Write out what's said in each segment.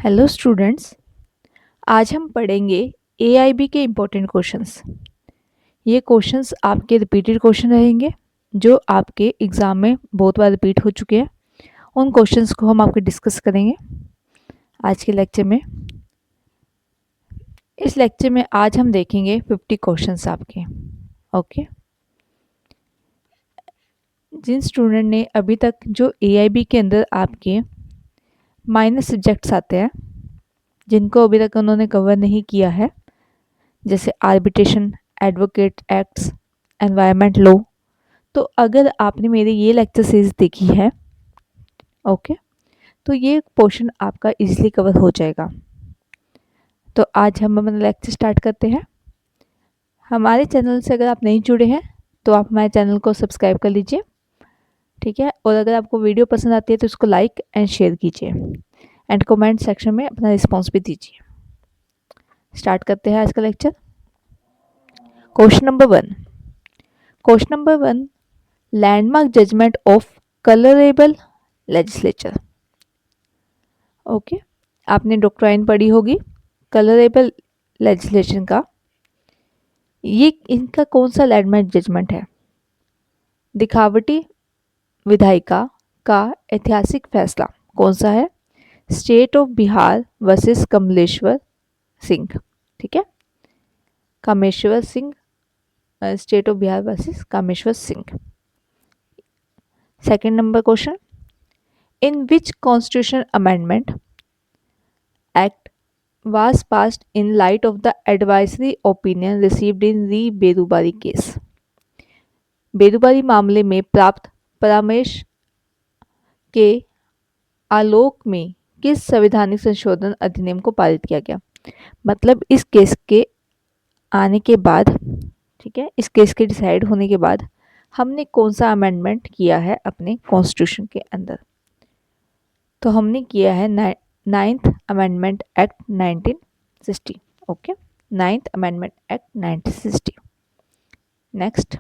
Hello students. आज हम पढ़ेंगे एआईबी के इम्पोर्टेंट क्वेश्चंस। ये क्वेश्चंस आपके रिपीटेड क्वेश्चन रहेंगे जो आपके एग्ज़ाम में बहुत बार रिपीट हो चुके हैं। उन क्वेश्चंस को हम आपके डिस्कस करेंगे आज के लेक्चर में। इस लेक्चर में आज हम देखेंगे 50 क्वेश्चंस आपके। ओके, जिन स्टूडेंट ने अभी तक जो एआईबी के अंदर आपके माइनर सब्जेक्ट्स आते हैं जिनको अभी तक उन्होंने कवर नहीं किया है, जैसे arbitration, advocate acts, environment law, तो अगर आपने मेरी ये लेक्चर सीरीज देखी है ओके, तो ये पोर्शन आपका इजीली कवर हो जाएगा। तो आज हम अपना लेक्चर स्टार्ट करते हैं। हमारे चैनल से अगर आप नहीं जुड़े हैं तो आप हमारे चैनल को सब्सक्राइब कर लीजिए, ठीक है। और अगर आपको वीडियो पसंद आती है तो इसको लाइक एंड शेयर कीजिए एंड कमेंट सेक्शन में अपना रिस्पॉन्स भी दीजिए। स्टार्ट करते हैं आज का lecture. Question number 1, landmark judgement of colourable legislature. Okay, आपने डॉक्ट्राइन पढ़ी होगी कलरेबल लेजिस्लेशन का। ये इनका कौन सा लैंडमार्क जजमेंट है? दिखावटी विधायिका का ऐतिहासिक फैसला कौन सा है? State of Bihar versus Kamleshwar Singh, ठीक है, Kameshwar Singh, state of Bihar versus Kameshwar Singh. Second number question, in which constitution amendment act was passed in light of the advisory opinion received in the Berubari case. Berubari मामले में प्राप्त परामर्श के आलोक में किस संवैधानिक संशोधन अधिनियम को पारित किया गया? मतलब इस केस के आने के बाद, ठीक है, इस केस के डिसाइड होने के बाद हमने कौन सा अमेंडमेंट किया है अपने कॉन्स्टिट्यूशन के अंदर? तो हमने किया है 9th amendment act 1960। Okay, 9th amendment act 1960। Next,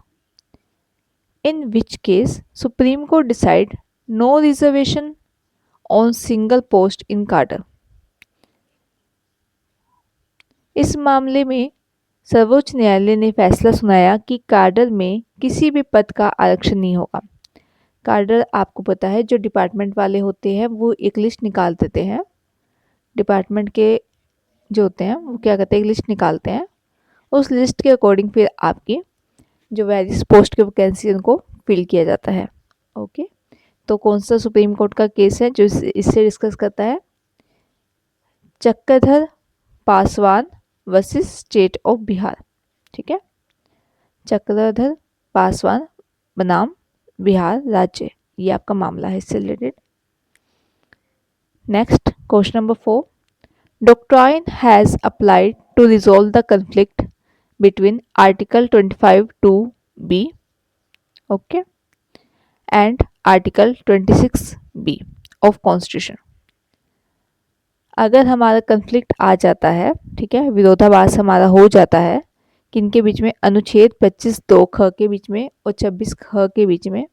in which case supreme court decide no reservation on single post in cadre. इस मामले में सर्वोच्च न्यायालय ने फैसला सुनाया कि कार्डर में किसी भी पद का आरक्षण नहीं होगा। कार्डर आपको पता है जो डिपार्टमेंट वाले होते हैं वो एक लिस्ट निकाल देते हैं। डिपार्टमेंट के जो होते हैं वो क्या करते हैं, एक लिस्ट निकालते हैं। उस लिस्ट के अकॉर्डिंग फिर आपकी जो वेरियस पोस्ट के वैकेंसी उनको फिल किया जाता है। ओके, तो कौन सा सुप्रीम कोर्ट का केस है जो इससे डिस्कस करता है? Chakradhar Paswan versus state of Bihar, ठीक है, चक्रधर पासवान बनाम बिहार राज्य, ये आपका मामला है इससे related. Next, question number 4, doctrine has applied to resolve the conflict between Article 25(2)(b), okay, and Article 26(b) of Constitution। अगर हमारा कंफ्लिक्ट आ जाता है, ठीक है, विरोधाभास हमारा हो जाता है किनके बीच में? अनुच्छेद 25(2) ख के बीच में और 26 ख के बीच में,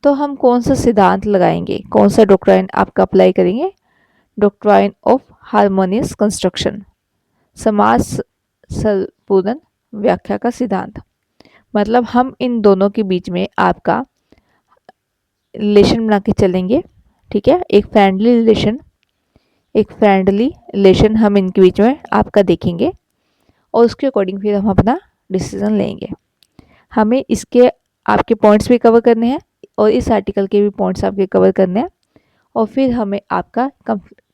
तो हम कौन सा सिद्धांत लगाएंगे, कौन सा डॉक्ट्राइन आपका अप्लाई करेंगे? डॉक्ट्राइन ऑफ हार्मोनियस कंस्ट्रक्शन, समाज संपूर्ण व्याख्या का सिद्धांत। मतलब हम इन दोनों के बीच में आपका रिलेशन बना के चलेंगे, ठीक है, एक फ्रेंडली रिलेशन हम इनके बीच में आपका देखेंगे और उसके अकॉर्डिंग फिर हम अपना डिसीजन लेंगे। हमें इसके आपके पॉइंट्स भी कवर करने हैं और इस आर्टिकल के भी पॉइंट्स आपके कवर करने हैं और फिर हमें आपका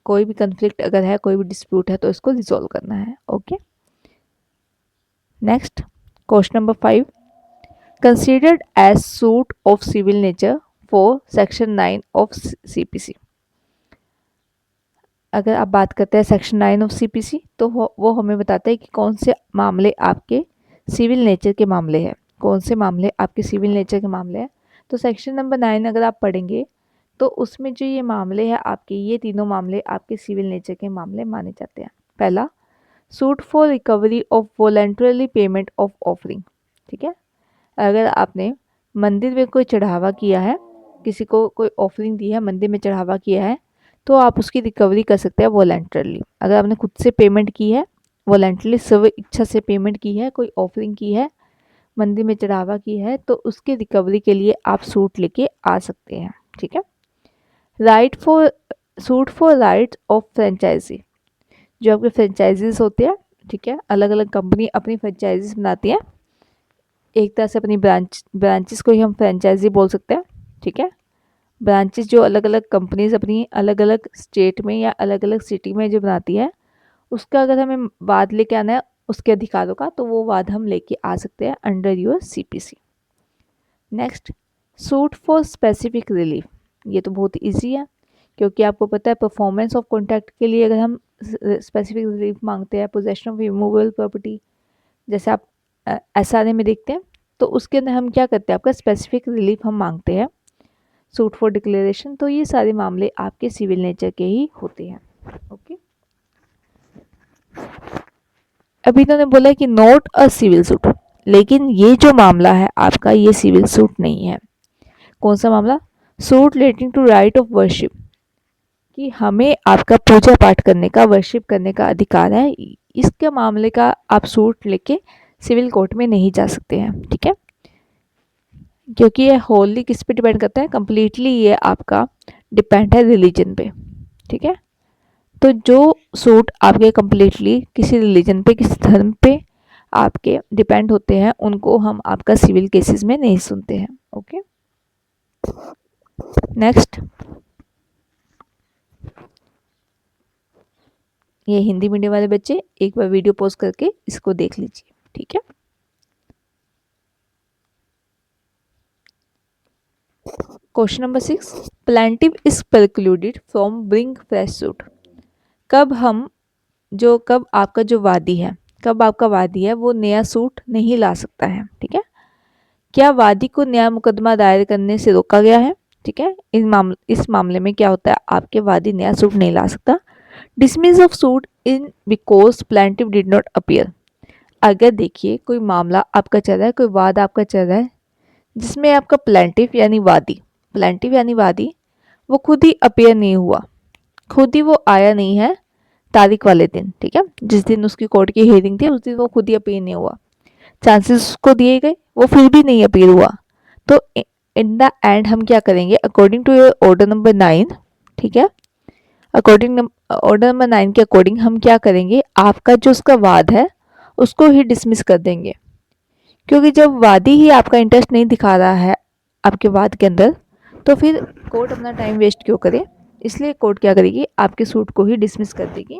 कोई भी कंफ्लिक्ट अगर है, कोई भी डिस्प्यूट है तो इसको रिजॉल्व करना है। Okay, next, question number 5, considered as suit of civil nature for section 9 of CPC. अगर आप बात करते हैं सेक्शन 9 ऑफ सीपीसी तो वो हमें बताता है कि कौन से मामले आपके सिविल नेचर के मामले हैं, कौन से मामले आपके सिविल नेचर के मामले हैं। तो सेक्शन नंबर 9 अगर आप पढ़ेंगे तो उसमें जो ये मामले हैं आपके, ये तीनों मामले आपके सिविल नेचर के मामले माने जाते हैं। पहला, suit for recovery of voluntarily payment of offering, ठीक है, अगर आपने मंदिर में कोई चढ़ावा किया है, किसी को कोई ऑफरिंग दी है, मंदिर में चढ़ावा किया है, तो आप उसकी रिकवरी कर सकते हैं वॉलंटरली। अगर आपने खुद से पेमेंट की है, वॉलंटरली स्व इच्छा से पेमेंट की है, कोई ऑफरिंग की है, मंदिर में चढ़ावा की है, तो उसकी रिकवरी के लिए आप सूट लेके आ सकते हैं। ठीक है। Right for suit for right of franchisee, जो आपके फ्रेंचाइजीज होते हैं, ठीक है, अलग अलग कंपनी अपनी फ्रेंचाइजीज बनाती है, एक तरह से अपनी ब्रांचेस को ही हम फ्रेंचाइजी बोल सकते हैं। ठीक है। ब्रांचेस जो अलग अलग कंपनीज अपनी अलग अलग स्टेट में या अलग अलग सिटी में जो बनाती है, उसका अगर हमें वाद लेके आना है उसके अधिकारों का, तो वो वाद हम लेके आ सकते हैं under your CPC. Next, suit for specific relief. ये तो बहुत ईजी है, क्योंकि आपको पता है परफॉर्मेंस ऑफ कॉन्ट्रैक्ट के लिए अगर हम स्पेसिफिक रिलीफ मांगते हैं, पोजेशन ऑफ रिमूवेबल प्रॉपर्टी, जैसे आप एसआरए में देखते हैं, तो उसके अंदर हम क्या करते हैं, आपका स्पेसिफिक रिलीफ हम मांगते हैं, सूट फॉर डिक्लेरेशन। तो ये सारे मामले आपके सिविल नेचर के ही होते हैं। ओके। अभी तो ने बोला कि नोट अ सिविल सूट, लेकिन ये जो मामला है आपका, ये सिविल सूट नहीं है। कौन सा मामला? Suit relating to right of worship, कि हमें आपका पूजा पाठ करने का, वर्शिप करने का अधिकार है। इसके मामले का आप सूट लेके सिविल कोर्ट में नहीं जा सकते हैं। ठीक है। क्योंकि ये होली किस पे डिपेंड करता है, कंप्लीटली ये आपका डिपेंड है रिलीजन पे। ठीक है। तो जो सूट आपके कंप्लीटली किसी रिलीजन पे, किसी धर्म पे आपके डिपेंड होते हैं, उनको हम आपका सिविल केसेस में नहीं सुनते हैं। ओके। नेक्स्ट, ये हिंदी मीडियम वाले बच्चे एक बार वीडियो पॉज करके इसको देख लीजिए। ठीक है। Question number 6, plaintiff is precluded from bring fresh suit. कब आपका जो वादी है, कब आपका वादी है वो नया सूट नहीं ला सकता है। ठीक है। क्या वादी को नया मुकदमा दायर करने से रोका गया है? ठीक है। इस मामले में क्या होता है, आपके वादी नया सूट नहीं ला सकता। Dismiss of suit in because plaintiff did not appear. अगर देखिए कोई मामला आपका चल रहा है, कोई वाद आपका चल रहा है, जिसमें आपका प्लेंटिव यानी वादी वो खुद ही अपीयर नहीं हुआ, खुद ही वो आया नहीं है तारीख वाले दिन। ठीक है। जिस दिन उसकी कोर्ट की हियरिंग थी, उस दिन वो खुद ही अपीयर नहीं हुआ, चांसेस उसको दिए गए, वो फिर भी नहीं अपीयर हुआ। तो इन द एंड हम क्या करेंगे, according to your order number 9, ठीक है, अकॉर्डिंग ऑर्डर नंबर 9 के अकॉर्डिंग हम क्या करेंगे, आपका जो उसका वाद है उसको ही डिसमिस कर देंगे। क्योंकि जब वादी ही आपका इंटरेस्ट नहीं दिखा रहा है आपके वाद के अंदर, तो फिर कोर्ट अपना टाइम वेस्ट क्यों करे। इसलिए कोर्ट क्या करेगी, आपके सूट को ही डिसमिस कर देगी।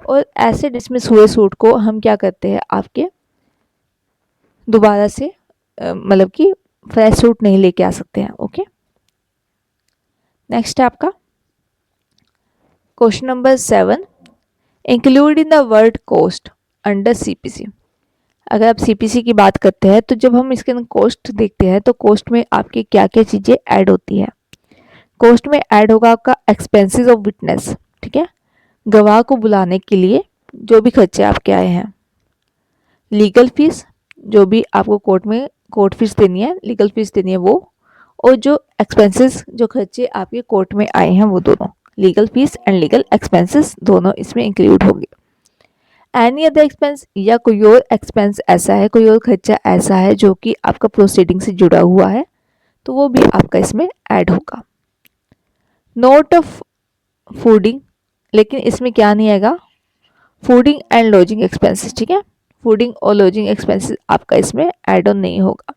और ऐसे डिसमिस हुए सूट को हम क्या करते हैं, आपके दोबारा से मतलब कि फ्रेश सूट नहीं लेके आ सकते हैं। ओके। नेक्स्ट है आपका question number 7, include in the word cost under CPC. अगर आप सीपीसी की बात करते हैं, तो जब हम इसके अंदर कोस्ट देखते हैं, तो कोस्ट में आपकी क्या क्या चीज़ें ऐड होती है। कोस्ट में ऐड होगा आपका एक्सपेंसेस ऑफ विटनेस। ठीक है। गवाह को बुलाने के लिए जो भी खर्चे आपके आए हैं, लीगल फीस, जो भी आपको कोर्ट में कोर्ट फीस देनी है, लीगल फीस देनी है वो, और जो एक्सपेंसेस, जो खर्चे आपके कोर्ट में आए हैं वो दोनों, legal fees and legal expenses दोनों इसमें इंक्लूड होंगे। एनी अदर एक्सपेंस, या कोई और एक्सपेंस ऐसा है, कोई और खर्चा ऐसा है जो कि आपका प्रोसीडिंग से जुड़ा हुआ है, तो वो भी आपका इसमें ऐड होगा। नोट ऑफ फूडिंग, लेकिन इसमें क्या नहीं आएगा, फूडिंग एंड लॉजिंग एक्सपेंसेस। ठीक है। फूडिंग और लॉजिंग एक्सपेंसेस आपका इसमें ऐड ऑन नहीं होगा।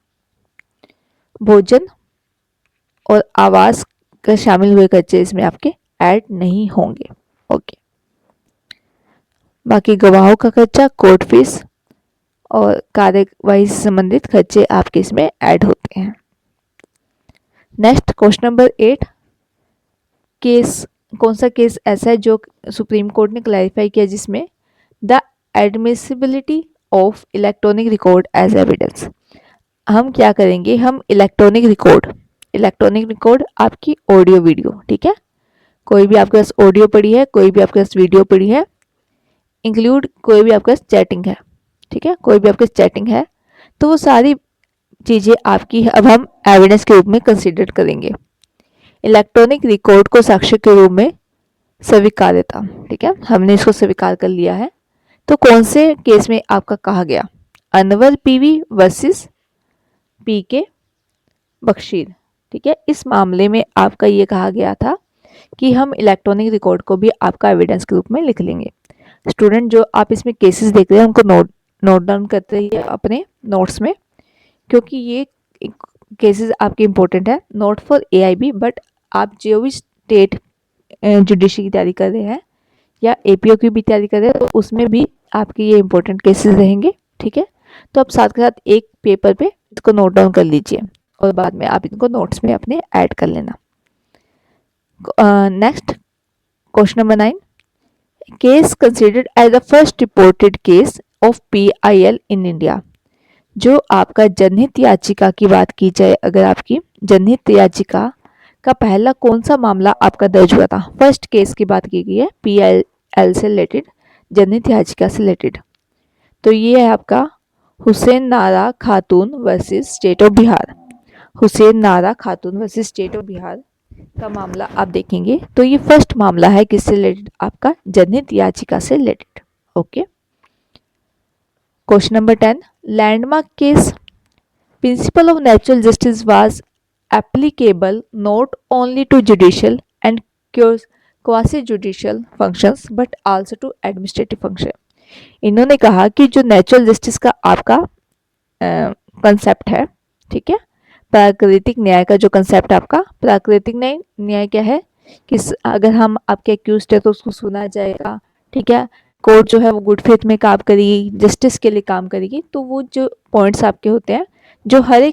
भोजन और आवास का शामिल हुए खर्चे इसमें आपके ऐड नहीं होंगे। ओके। बाकी गवाहों का खर्चा, कोर्ट फीस और कार्यवाही से संबंधित खर्चे आपके इसमें ऐड होते हैं। नेक्स्ट क्वेश्चन नंबर 8, केस, कौन सा केस ऐसा है जो सुप्रीम कोर्ट ने क्लैरिफाई किया, जिसमें the admissibility of electronic record as evidence. हम क्या करेंगे, हम इलेक्ट्रॉनिक रिकॉर्ड आपकी ऑडियो वीडियो, ठीक है, कोई भी आपके पास ऑडियो पड़ी है, कोई भी आपके पास वीडियो पड़ी है, इंक्लूड कोई भी आपके पास चैटिंग है, ठीक है, कोई भी आपके पास चैटिंग है, तो वो सारी चीज़ें आपकी अब हम एविडेंस के रूप में कंसिडर करेंगे। इलेक्ट्रॉनिक रिकॉर्ड को साक्ष्य के रूप में स्वीकार्यता, ठीक है, हमने इसको स्वीकार कर लिया है। तो कौन से केस में आपका कहा गया, अनवर पीवी वर्सेस पी के बख्शीर, ठीक है। इस मामले में आपका ये कहा गया था कि हम इलेक्ट्रॉनिक रिकॉर्ड को भी आपका एविडेंस के रूप में लिख लेंगे। स्टूडेंट जो आप इसमें केसेस देख रहे हैं उनको नोट डाउन करते रहिए अपने नोट्स में, क्योंकि ये केसेस आपके इंपॉर्टेंट है, नॉट फॉर एआईबी बट आप जो भी स्टेट जुडिशरी की तैयारी कर रहे हैं या एपीओ की भी तैयारी कर रहे हैं तो उसमें भी आपके ये इंपॉर्टेंट केसेस रहेंगे, ठीक है। तो आप साथ के साथ एक पेपर पे इसको नोट डाउन कर लीजिए और बाद में आप इनको नोट्स में अपने ऐड कर लेना। Next question number 9, case considered as the first reported case of PIL in India. जो आपका जनहित याचिका की बात की जाए, अगर आपकी जनहित याचिका का पहला कौन सा मामला आपका दर्ज हुआ था, फर्स्ट केस की बात की गई है पीआईएल से रिलेटेड, जनहित याचिका से रिलेटेड, तो ये है आपका हुसैन नारा खातून versus state of Bihar. Hussain नारा खातून वर्सेस स्टेट ऑफ बिहार का मामला आप देखेंगे तो ये फर्स्ट मामला है किससे रिलेटेड, आपका जनहित याचिका से रिलेटेड। Okay, question number 10, landmark case, principle of natural justice was applicable not only to judicial and quasi judicial functions but also to administrative function. इन्होंने कहा कि जो नेचुरल जस्टिस का आपका कंसेप्ट है, ठीक है, प्राकृतिक न्याय का जो कंसेप्ट आपका, प्राकृतिक न्याय क्या है कि अगर हम आपके एक्यूज्ड है तो उसको सुना जाएगा, ठीक है, कोर्ट जो है वो गुड फेथ में काम करेगी, जस्टिस के लिए काम करेगी। तो वो जो पॉइंट्स आपके होते हैं जो हर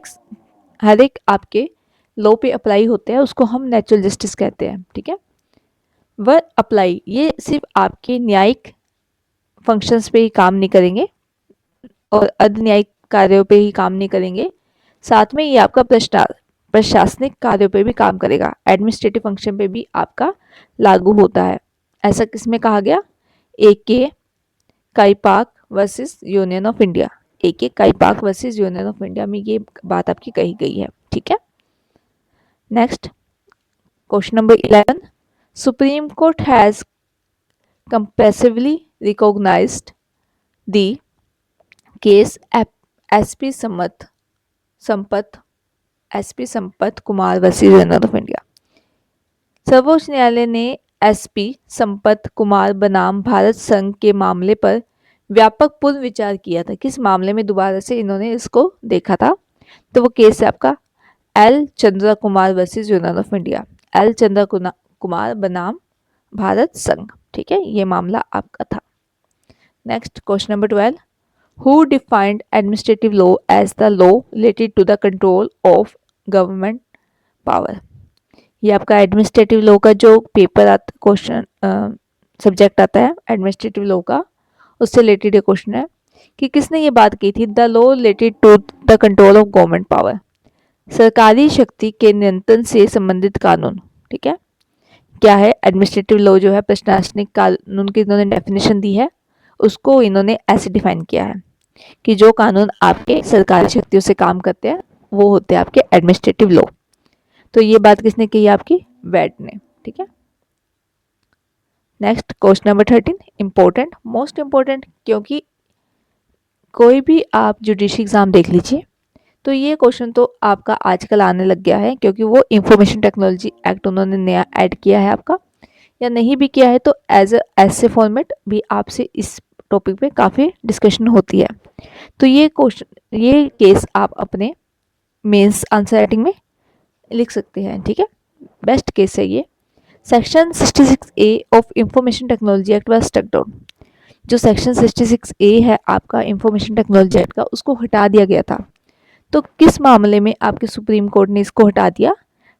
एक आपके लॉ पे अप्लाई होते हैं उसको हम नेचुरल जस्टिस कहते हैं, ठीक है। वह अप्लाई ये सिर्फ आपके न्यायिक फंक्शंस पे ही काम नहीं करेंगे और अर्ध न्यायिक कार्यों पे ही काम नहीं करेंगे, साथ में ये आपका प्रशासनिक कार्यों पे भी काम करेगा, एडमिनिस्ट्रेटिव फंक्शन पे भी आपका लागू होता है। ऐसा किसमें कहा गया, AK Kraipak versus union of India, AK Kraipak versus union of India में ये बात आपकी कही गई है, ठीक है। Next question number 11, Supreme Court has comprehensively recognized the case SP Sampath Kumar versus union of India. सर्वोच्च न्यायालय ने SP संपत कुमार बनाम भारत संघ के मामले पर व्यापक पुनर्विचार किया था। किस मामले में दोबारा से इन्होंने इसको देखा था, तो वो केस है आपका L Chandra Kumar versus union of India, L Chandra Kumar बनाम भारत संघ, ठीक है, ये मामला आपका था। Next question number 12, who defined administrative law as the law related to the control of government power. ये आपका एडमिनिस्ट्रेटिव लॉ का जो पेपर आता, क्वेश्चन सब्जेक्ट आता है एडमिनिस्ट्रेटिव लॉ का, उससे रिलेटेड ये क्वेश्चन है कि किसने ये बात की थी, the law related to the control of government power, सरकारी शक्ति के नियंत्रण से संबंधित कानून, ठीक है। क्या है, एडमिनिस्ट्रेटिव लॉ जो है प्रशासनिक कानून की इन्होंने डेफिनेशन दी है, उसको इन्होंने ऐसे डिफाइन किया है कि जो कानून आपके सरकारी शक्तियों से काम करते हैं वो होते हैं आपके एडमिनिस्ट्रेटिव लॉ। तो ये बात किसने कही, आपकी वैट ने, ठीक है। Next question number 13, important, most important, क्योंकि कोई भी आप जुडिशरी एग्जाम देख लीजिए तो ये क्वेश्चन तो आपका आजकल आने लग गया है, क्योंकि वो इंफॉर्मेशन टेक्नोलॉजी एक्ट उन्होंने नया ऐड किया है आपका, या नहीं भी किया है तो एज ऐसे फॉर्मेट भी आपसे इस टॉपिक पे काफ़ी डिस्कशन होती है। तो ये क्वेश्चन, ये केस आप अपने मेंस आंसर राइटिंग में लिख सकते हैं, ठीक है, बेस्ट केस है ये। Section 66A of information technology act was struck down. जो सेक्शन 66A है आपका इंफॉर्मेशन टेक्नोलॉजी एक्ट का, उसको हटा दिया गया था। तो किस मामले में आपके सुप्रीम कोर्ट ने इसको हटा दिया,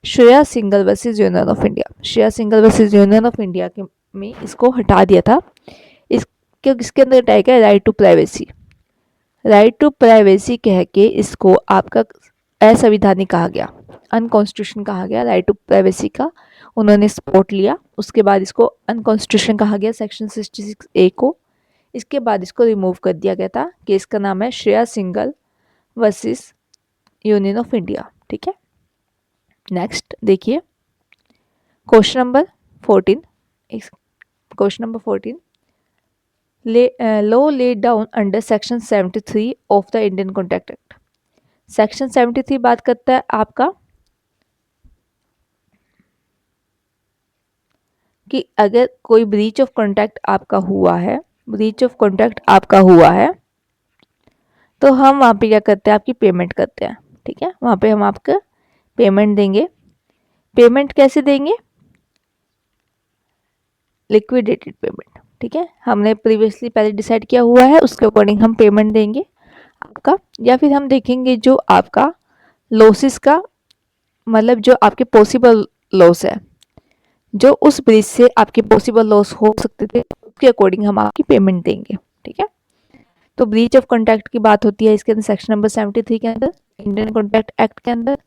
Shreya single versus union of India, Shreya single versus union of India के में इसको हटा दिया था। इसके किसके अंदर हटाया गया, right to privacy, right to privacy कह के इसको आपका असंवैधानिक कहा गया, अनकॉन्स्टिट्यूशन कहा गया, राइट टू प्राइवेसी का उन्होंने सपोर्ट लिया, उसके बाद इसको अनकॉन्स्टिट्यूशन कहा गया सेक्शन 66A को, इसके बाद इसको रिमूव कर दिया गया था। केस का नाम है Shreya single versus union of India, ठीक है। नेक्स्ट देखिए question number 14, question number 14, law laid down under section 73 of the Indian Contract Act. Section 73 बात करता है आपका कि अगर कोई ब्रीच ऑफ कॉन्ट्रैक्ट आपका हुआ है, ब्रीच ऑफ कॉन्ट्रैक्ट आपका हुआ है, तो हम वहाँ पे क्या करते हैं, आपकी पेमेंट करते हैं। ठीक है, वहाँ पे हम आपका पेमेंट देंगे। पेमेंट कैसे देंगे? Liquidated payment. ठीक है, हमने प्रीवियसली पहले डिसाइड किया हुआ है, उसके अकॉर्डिंग हम पेमेंट देंगे आपका। या फिर हम देखेंगे जो आपका लॉसेस का मतलब जो आपके पॉसिबल लॉस है, जो उस ब्रीच से आपके पॉसिबल लॉस हो सकते थे, उसके अकॉर्डिंग हम आपकी पेमेंट देंगे। ठीक है, तो ब्रीच ऑफ कॉन्ट्रैक्ट की बात होती है इसके अंदर सेक्शन नंबर 73 के अंदर, इंडियन कॉन्ट्रैक्ट एक्ट के अंदर।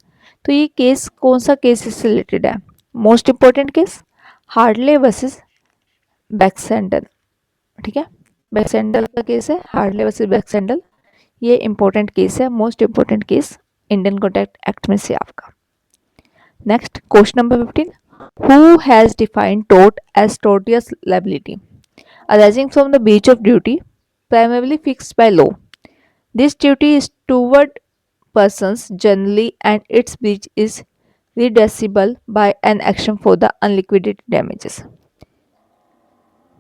तो ये केस कौन सा केस इससे रिलेटेड है? Most important case हार्डले versus बैक्सैंडल। ठीक है, बैक्सैंडल का केस है, हार्डले वर्सेस बैक्सैंडल। ये इंपॉर्टेंट केस है, most important case Indian Contract Act में से आपका। Next question number 15, who has defined tort as tortious liability arising from the breach of duty primarily fixed by law. This duty is toward persons generally and its breach is redressable by an action for the unliquidated damages.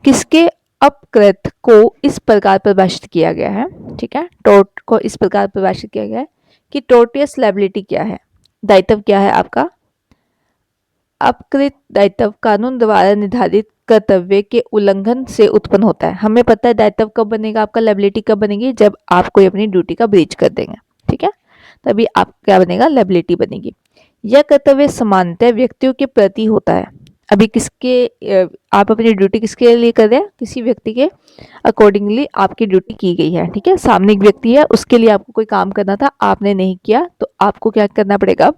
किसके अपकृत को इस प्रकार परिभाषित किया गया है? ठीक है, टोर्ट को इस प्रकार परिभाषित किया गया है कि टोर्टियस लायबिलिटी क्या है, दायित्व क्या है आपका? अपकृत दायित्व कानून द्वारा निर्धारित कर्तव्य के उल्लंघन से उत्पन्न होता है। हमें पता है दायित्व कब बनेगा आपका, लायबिलिटी कब बनेगी? जब आप कोई अपनी ड्यूटी का ब्रीच कर देंगे। ठीक है, तभी आप क्या बनेगा, लायबिलिटी बनेगी। यह कर्तव्य सामान्यतः व्यक्तियों के प्रति होता है। अभी किसके आप अपनी ड्यूटी किसके लिए कर रहे हैं? किसी व्यक्ति के अकॉर्डिंगली आपकी ड्यूटी की गई है। ठीक है, सामने एक व्यक्ति है, उसके लिए आपको कोई काम करना था, आपने नहीं किया, तो आपको क्या करना पड़ेगा?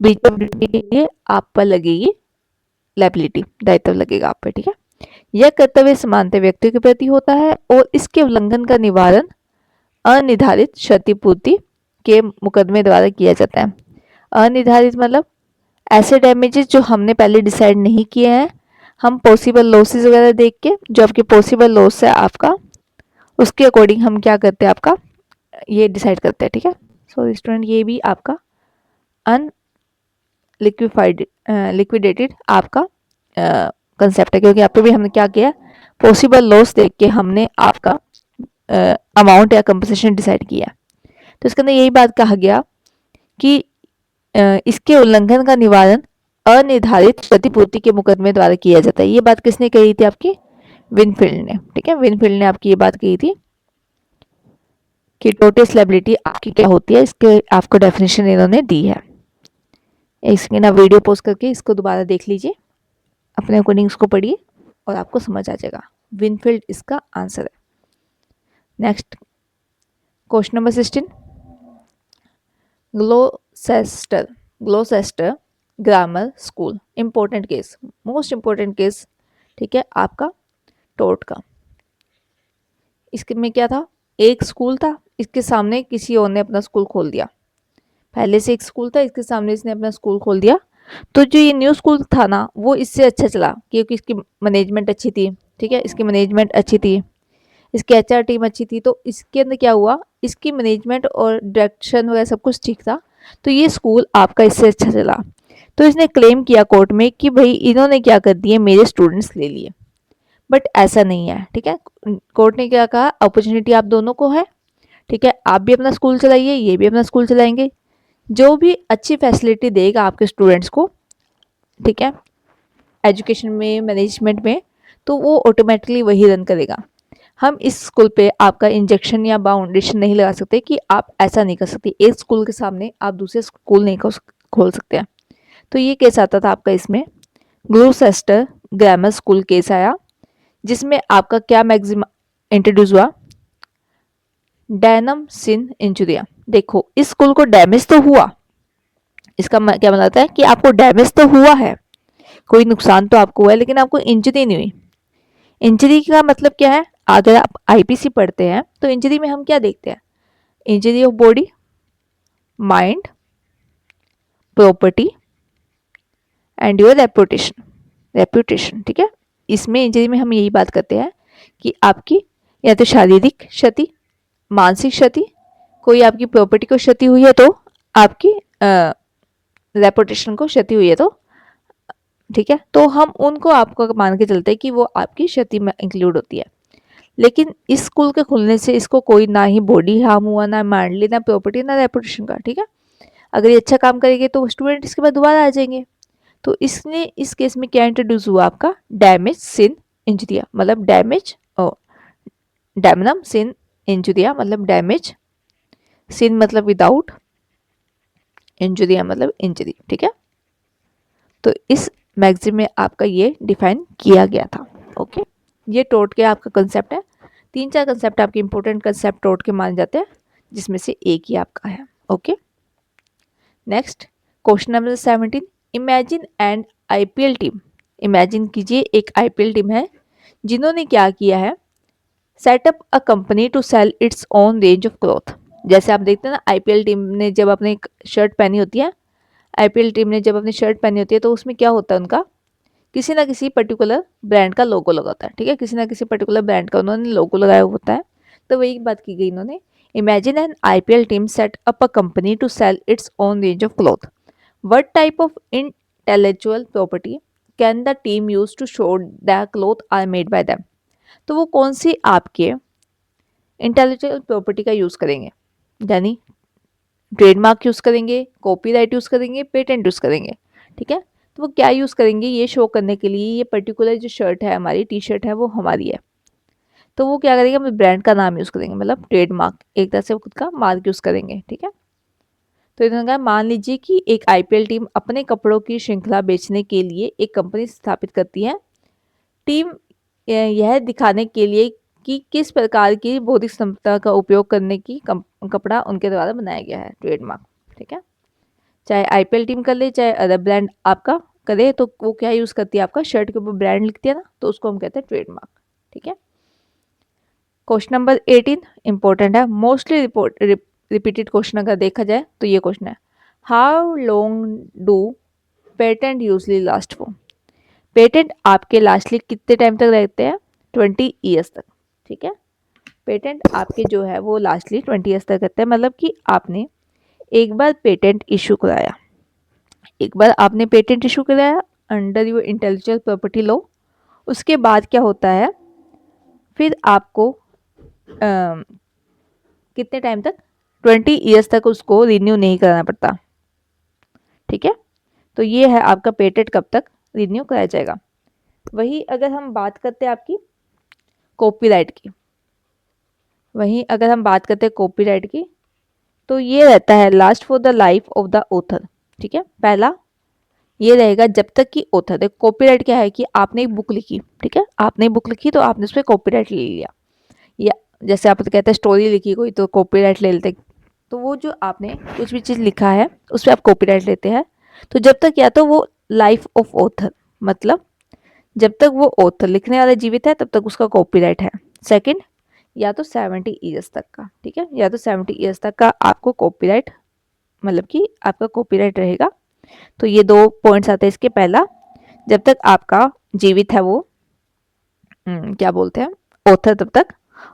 ब्रीच ऑफ ड्यूटी के लिए आप पर लगेगी लायबिलिटी, दायित्व लगेगा आप पे। ठीक है, यह कर्तव्य समानता व्यक्तियों के प्रति होता है और इसके उल्लंघन का निवारण अनिर्धारित क्षतिपूर्ति के मुकदमे द्वारा किया जाता है। अनिर्धारित मतलब ऐसे डैमेजेस जो हमने पहले डिसाइड नहीं किए हैं, हम पॉसिबल लॉसेस वगैरह देख के, जो आपके पॉसिबल लॉस है आपका, उसके अकॉर्डिंग हम क्या करते हैं, आपका ये डिसाइड करते हैं। ठीक है, सो स्टूडेंट ये भी आपका अन लिक्विडेटेड आपका कंसेप्ट है, क्योंकि यहाँ पे भी हमने क्या किया, पॉसिबल लॉस देख के हमने आपका अमाउंट या कंपनसेशन डिसाइड किया। तो इसके अंदर यही बात कहा गया कि इसके उल्लंघन का निवारण अनिर्धारित क्षतिपूर्ति के मुकदमे द्वारा किया जाता है। ये बात किसने कही थी? आपकी विनफील्ड ने। ठीक है, विनफील्ड ने आपकी ये बात कही थी कि टोटियस लायबिलिटी आपकी क्या होती है, इसके आपको डेफिनेशन इन्होंने दी है। इसके ना वीडियो पोस्ट करके इसको दोबारा देख लीजिए, अपने अकॉर्डिंग इसको पढ़िए और आपको समझ आ जाएगा। विनफील्ड इसका आंसर है। Next question number 16, Gloucester Gloucester grammar school, important case, most important case. ठीक है, आपका टोर्ट का। इसके में क्या था, एक स्कूल था, इसके सामने किसी और ने अपना स्कूल खोल दिया। पहले से एक स्कूल था, इसके सामने इसने अपना स्कूल खोल दिया। तो जो ये न्यू स्कूल था ना, वो इससे अच्छा चला क्योंकि इसकी मैनेजमेंट अच्छी थी। ठीक है, इसकी मैनेजमेंट अच्छी थी, इसकी एचआर टीम अच्छी थी। तो इसके अंदर क्या हुआ, इसकी मैनेजमेंट और डायरेक्शन वगैरह सब कुछ ठीक था, तो ये स्कूल आपका इससे अच्छा चला। तो इसने क्लेम किया कोर्ट में कि भाई इन्होंने क्या कर दिए, मेरे स्टूडेंट्स ले लिए। बट ऐसा नहीं है। ठीक है, कोर्ट ने क्या कहा, अपॉर्चुनिटी आप दोनों को है। ठीक है, आप भी अपना स्कूल चलाइए, ये भी अपना स्कूल चलाएंगे। जो भी अच्छी फैसिलिटी देगा आपके स्टूडेंट्स को, ठीक है, एजुकेशन में, मैनेजमेंट में, तो वो ऑटोमेटिकली वही रन करेगा। हम इस स्कूल पे आपका इंजेक्शन या बाउंडेशन नहीं लगा सकते कि आप ऐसा नहीं कर सकते। एक स्कूल के सामने आप दूसरे स्कूल नहीं खोल सकते हैं। तो ये केस आता था आपका इसमें, ग्लूसेस्टर ग्रामर स्कूल केस आया, जिसमें आपका क्या मैक्सिम इंट्रोड्यूस हुआ, डायनम सिन इंजुरिया। देखो, इस स्कूल को डैमेज तो हुआ, इसका क्या मतलब है कि आपको डैमेज तो हुआ है, कोई नुकसान तो आपको हुआ है, लेकिन आपको इंजरी नहीं हुई। इंजरी का मतलब क्या है, अगर आप आईपीसी पढ़ते हैं तो इंजरी में हम क्या देखते हैं, injury of body, mind, property and your reputation. ठीक है, इसमें इंजरी में हम यही बात करते हैं कि आपकी या तो शारीरिक क्षति, मानसिक क्षति, कोई आपकी प्रॉपर्टी को क्षति हुई है तो आपकी रेपुटेशन को क्षति हुई है तो ठीक है, तो हम उनको आपको मान के चलते हैं कि वो आपकी क्षति में इंक्लूड होती है। लेकिन इस स्कूल के खुलने से इसको कोई ना ही बॉडी हार्म हुआ, ना माइंडली, ना प्रॉपर्टी, ना रेपुटेशन का। ठीक है, अगर ये अच्छा काम करेंगे तो स्टूडेंट इसके बाद दोबारा आ जाएंगे। तो इसने इस केस में क्या इंट्रोड्यूस हुआ आपका डैमेज सिन इंजुरिया, मतलब डैमेज डैमनम सिन इंजुरिया, मतलब डैमेज, सिन मतलब विदाउट, इंजुरिया मतलब इंजरी। ठीक है, तो इस मैगजीन में आपका ये डिफाइन किया गया था। ओके, ये टोट के आपका कंसेप्ट है। 3-4 कंसेप्ट आपके इंपॉर्टेंट कंसेप्ट टोट के माने जाते हैं, जिसमें से एक ही आपका है। Okay, next question number 17, imagine and IPL team. Imagine कीजिए एक आईपीएल टीम है जिन्होंने क्या किया है, set up a company to sell its own range of cloth. जैसे आप देखते हैं ना, आईपीएल टीम ने जब अपनी शर्ट पहनी होती है, आईपीएल टीम ने जब अपनी शर्ट पहनी होती है तो उसमें क्या होता है, उनका किसी ना किसी पर्टिकुलर ब्रांड का लोगो लगा होता है। ठीक है, किसी ना किसी पर्टिकुलर ब्रांड का उन्होंने लोगो लगाया होता है। तो वही बात की गई इन्होंने, imagine an IPL team set up a company to sell its own range of cloth, what type of intellectual property can the team use to show the cloth are made by them. तो वो कौन सी आपके intellectual property का use करेंगे, यानी trademark use करेंगे, copyright use करेंगे, patent use करेंगे। ठीक है, तो वो क्या यूज करेंगे ये शो करने के लिए, ये पर्टिकुलर जो शर्ट है हमारी, टी शर्ट है, वो हमारी है। तो वो क्या करेंगे, हम ब्रांड का नाम यूज करेंगे, मतलब ट्रेडमार्क, एक तरह से वो खुद का मार्क यूज करेंगे। ठीक है, तो इन्होंने कहा मान लीजिए कि एक आईपीएल टीम अपने कपड़ों की श्रृंखला बेचने के लिए एक कंपनी स्थापित करती है। टीम यह दिखाने के लिए कि किस प्रकार की बौद्धिक क्षमता का उपयोग करने की कपड़ा उनके द्वारा बनाया गया है, ट्रेडमार्क। ठीक है, चाहे आईपीएल टीम कर ले, चाहे अदर ब्रांड आपका करे, तो वो क्या यूज करती है, आपका शर्ट के ऊपर ब्रांड लिखती है ना, तो उसको हम कहते हैं ट्रेडमार्क। ठीक है, क्वेश्चन नंबर 18 इंपॉर्टेंट है, मोस्टली रिपीटेड क्वेश्चन अगर देखा जाए तो ये क्वेश्चन है, how long do patent usually last for. Patent आपके लास्टली कितने टाइम तक रहते हैं, 20 ईयर्स तक। ठीक है, पेटेंट आपके जो है वो लास्टली 20 ईयर्स तक रहते हैं, मतलब कि आपने एक बार पेटेंट इशू कराया, एक बार आपने पेटेंट इशू कराया under your intellectual property law, उसके बाद क्या होता है, फिर आपको कितने टाइम तक, 20 ईयर्स तक उसको रिन्यू नहीं कराना पड़ता। ठीक है, तो ये है आपका पेटेंट कब तक रिन्यू कराया जाएगा। वही अगर हम बात करते हैं आपकी कॉपीराइट की, वहीं अगर हम बात करते हैं कॉपीराइट की, तो ये रहता है last for the life of the author. ठीक है, पहला ये रहेगा जब तक कि ऑथर, देखो कॉपीराइट क्या है कि आपने एक बुक लिखी, ठीक है, आपने एक बुक लिखी तो आपने उस पर कॉपीराइट ले लिया, या जैसे आप कहते हैं स्टोरी लिखी कोई तो कॉपीराइट ले लेते, तो वो जो आपने कुछ भी चीज़ लिखा है उस पर आप कॉपीराइट लेते हैं। तो जब तक या तो वो लाइफ ऑफ ऑथर, मतलब जब तक वो ऑथर लिखने वाला जीवित है तब तक उसका कॉपीराइट है। सेकंड, या तो 70 ईयर्स तक का, ठीक है, या तो 70 ईयर्स तक का आपको कॉपीराइट, मतलब कि आपका कॉपीराइट रहेगा। तो ये दो पॉइंट्स आते हैं इसके, पहला जब तक आपका जीवित है वो क्या बोलते हैं ऑथर तब तक,